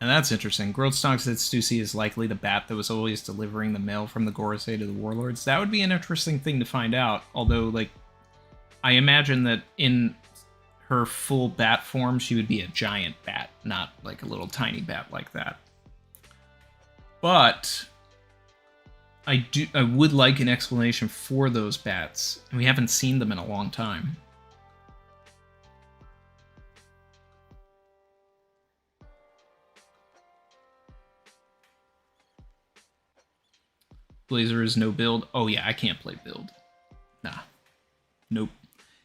And that's interesting. Growthstock said Stussy is likely the bat that was always delivering the mail from the Gorosei to the Warlords. That would be an interesting thing to find out. Although, like, I imagine that in her full bat form, she would be a giant bat, not like a little tiny bat like that. But I would like an explanation for those bats. We haven't seen them in a long time. Blazer is no build. Oh yeah, I can't play build. Nah. Nope.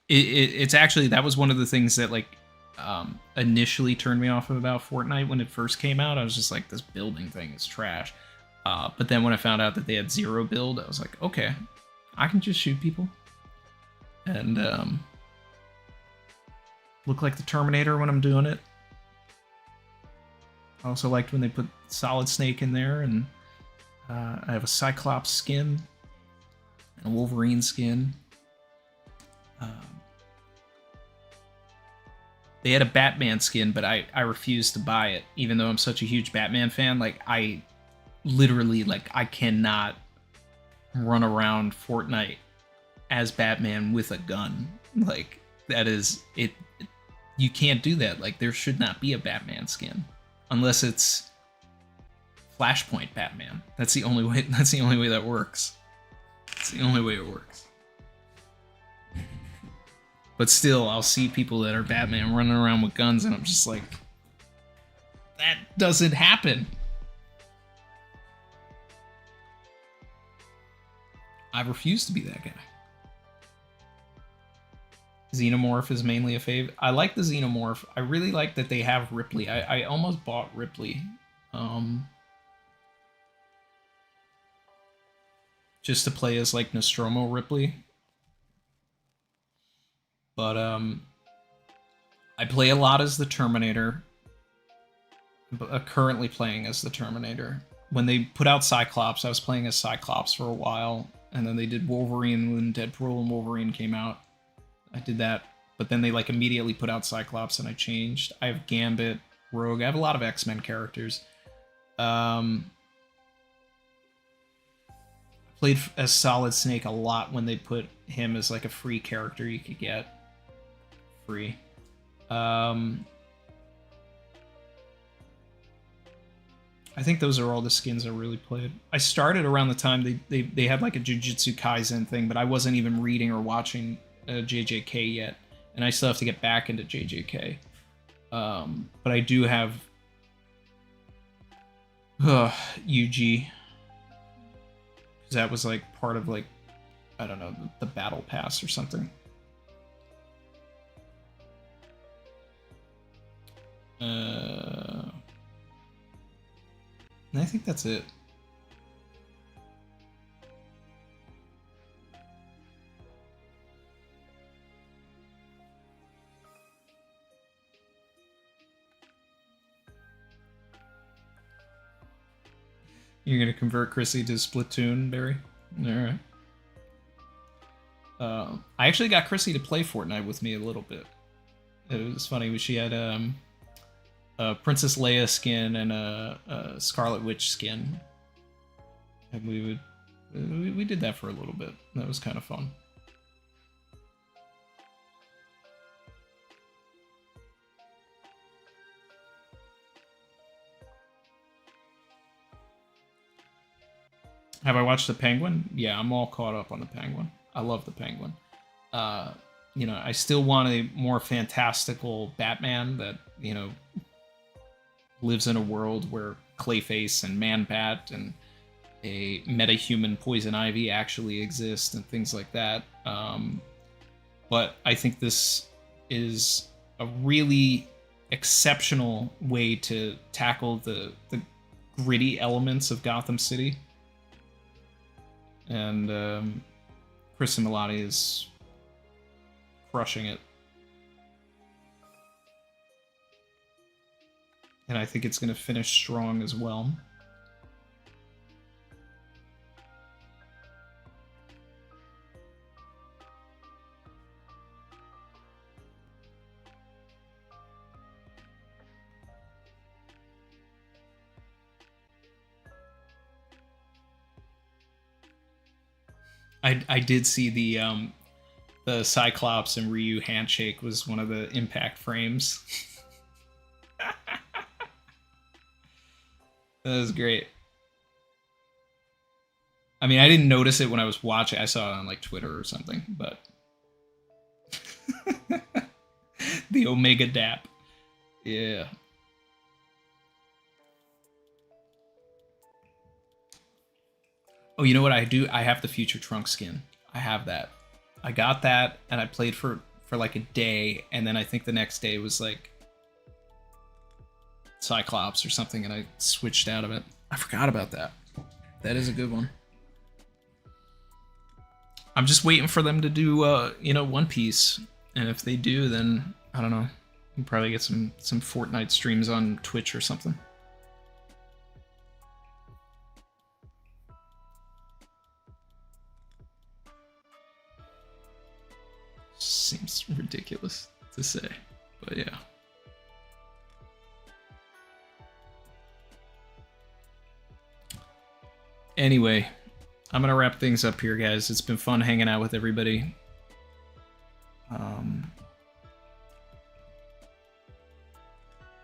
It's actually, that was one of the things that like initially turned me off about Fortnite when it first came out. I was just like, this building thing is trash. But then when I found out that they had 0 build, I was like, okay, I can just shoot people. And look like the Terminator when I'm doing it. I also liked when they put Solid Snake in there, and I have a Cyclops skin and a Wolverine skin. They had a Batman skin, but I refused to buy it, even though I'm such a huge Batman fan. Like, I literally, like, I cannot run around Fortnite as Batman with a gun. Like, that is it. You can't do that. Like, there should not be a Batman skin unless it's Flashpoint Batman. That's the only way. That's the only way that works. It's the only way it works. But still, I'll see people that are Batman running around with guns, and I'm just like, that doesn't happen. I refuse to be that guy. Xenomorph is mainly a fave. I like the Xenomorph. I really like that they have Ripley. I almost bought Ripley. Just to play as, like, Nostromo Ripley. But, I play a lot as the Terminator. I'm currently playing as the Terminator. When they put out Cyclops, I was playing as Cyclops for a while. And then they did Wolverine when Deadpool and Wolverine came out. I did that. But then they, like, immediately put out Cyclops and I changed. I have Gambit, Rogue. I have a lot of X-Men characters. Played as Solid Snake a lot when they put him as, like, a free character you could get. Free. I think those are all the skins I really played. I started around the time they had, like, a Jujutsu Kaisen thing, but I wasn't even reading or watching JJK yet, and I still have to get back into JJK. But I do have UG, because that was, like, part of, like, I don't know, the Battle Pass or something. And I think that's it. You're gonna convert Chrissy to Splatoon, Barry? Alright. I actually got Chrissy to play Fortnite with me a little bit. It was funny. She had a Princess Leia skin and a Scarlet Witch skin, and we did that for a little bit. That was kind of fun. Have I watched The Penguin? Yeah, I'm all caught up on The Penguin. I love The Penguin. You know, I still want a more fantastical Batman that, you know, lives in a world where Clayface and Man-Bat and a meta-human Poison Ivy actually exist and things like that. But I think this is a really exceptional way to tackle the gritty elements of Gotham City. And Kristen Milotti is crushing it. And I think it's going to finish strong as well. I did see the Cyclops and Ryu handshake was one of the impact frames. That was great. I mean, I didn't notice it when I was watching. I saw it on, like, Twitter or something, but the Omega Dap. Yeah. Oh, you know what I do? I have the Future Trunk skin. I have that. I got that, and I played for like a day, and then I think the next day was, like, Cyclops or something, and I switched out of it. I forgot about that. That is a good one. I'm just waiting for them to do, you know, One Piece, and if they do, then, I don't know, you can probably get some Fortnite streams on Twitch or something. It's ridiculous to say, but yeah. Anyway, I'm gonna wrap things up here, guys. It's been fun hanging out with everybody.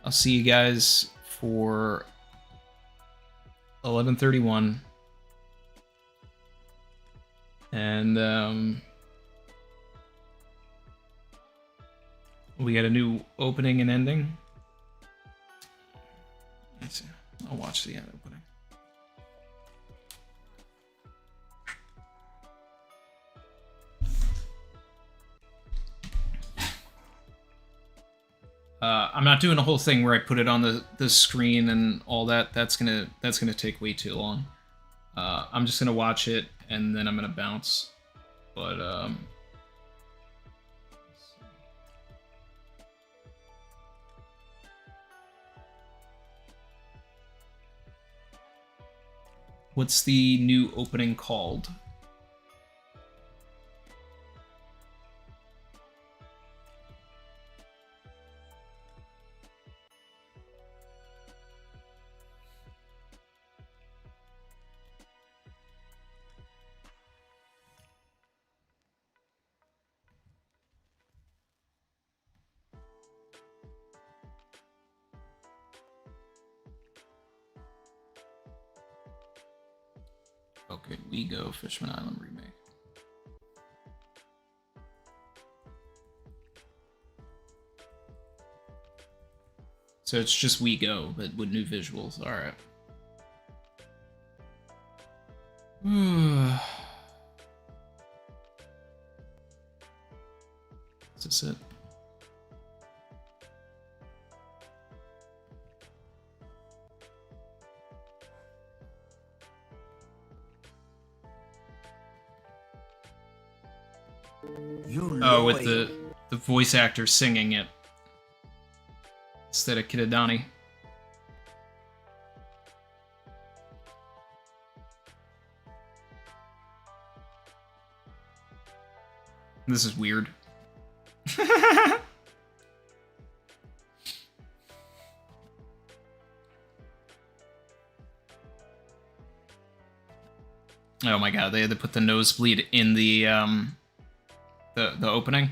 I'll see you guys for 11:31, and we got a new opening and ending. Let's see. I'll watch the end opening. I'm not doing a whole thing where I put it on the screen and all that. That's gonna take way too long. I'm just gonna watch it and then I'm gonna bounce. But what's the new opening called? Okay, We Go Fishman Island remake. So it's just We Go, but with new visuals. All right. Is this it? Oh, with the voice actor singing it instead of Kidadani. This is weird. Oh my god, they had to put the nosebleed in the opening.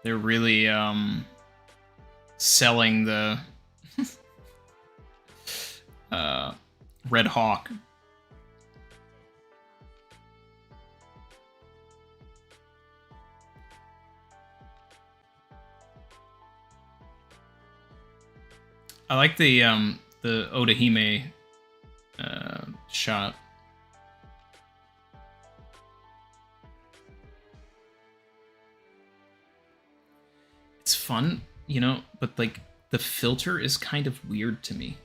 They're really selling the Red Hawk. I like the Oda'S shot. It's fun, you know, but like the filter is kind of weird to me.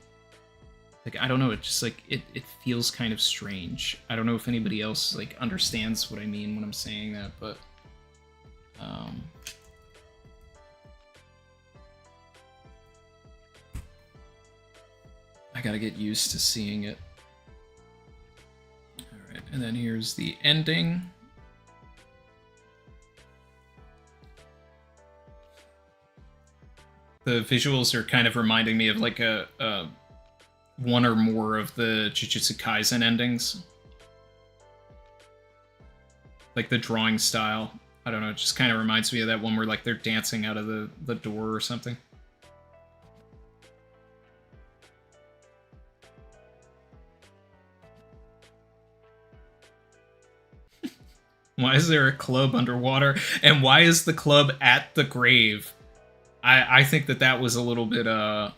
Like, I don't know, it just like it feels kind of strange. I don't know if anybody else like understands what I mean when I'm saying that, but I gotta get used to seeing it. Alright, and then here's the ending. The visuals are kind of reminding me of like a one or more of the Jujutsu Kaisen endings. Like the drawing style. I don't know, it just kind of reminds me of that one where like they're dancing out of the door or something. Why is there a club underwater? And why is the club at the grave? I think that was a little bit, I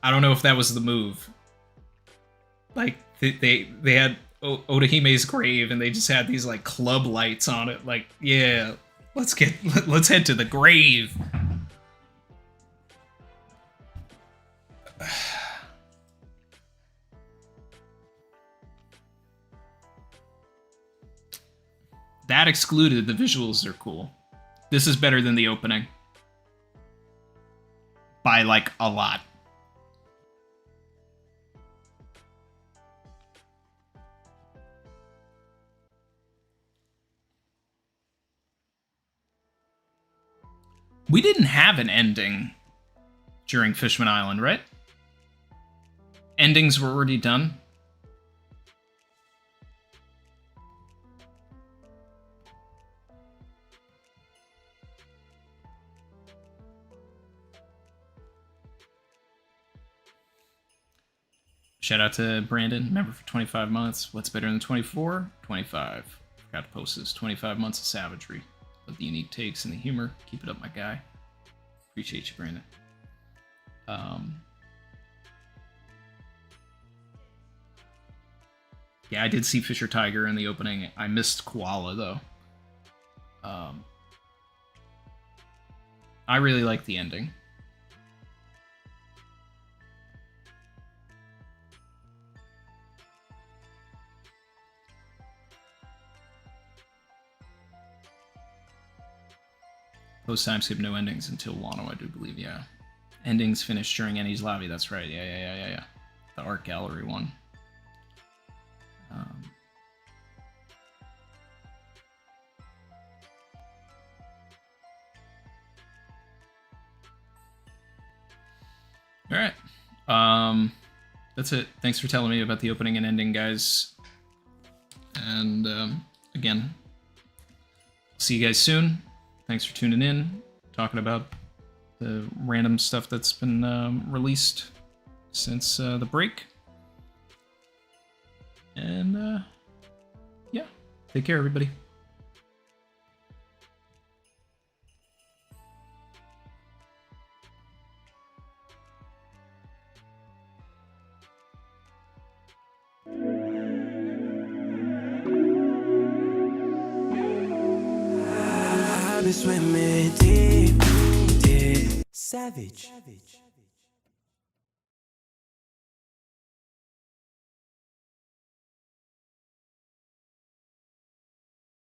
don't know if that was the move. Like, they had Odahime's grave, and they just had these, like, club lights on it. Like, yeah, let's head to the grave. That excluded, the visuals are cool. This is better than the opening. By, like, a lot. We didn't have an ending during Fishman Island, right? Endings were already done. Shout out to Brandon, member for 25 months. What's better than 24? 25. Forgot to post this. 25 months of savagery. Love the unique takes and the humor. Keep it up, my guy. Appreciate you, Brandon. Yeah, I did see Fisher Tiger in the opening. I missed Koala, though. I really like the ending. Post time skip, no endings until Wano, I do believe, yeah. Endings finished during Ennie's lobby, that's right, yeah. The art gallery one. Alright. That's it. Thanks for telling me about the opening and ending, guys. And, again, see you guys soon. Thanks for tuning in, talking about the random stuff that's been released since the break. And, yeah, take care, everybody. I've been swimming deep, deep. Savage.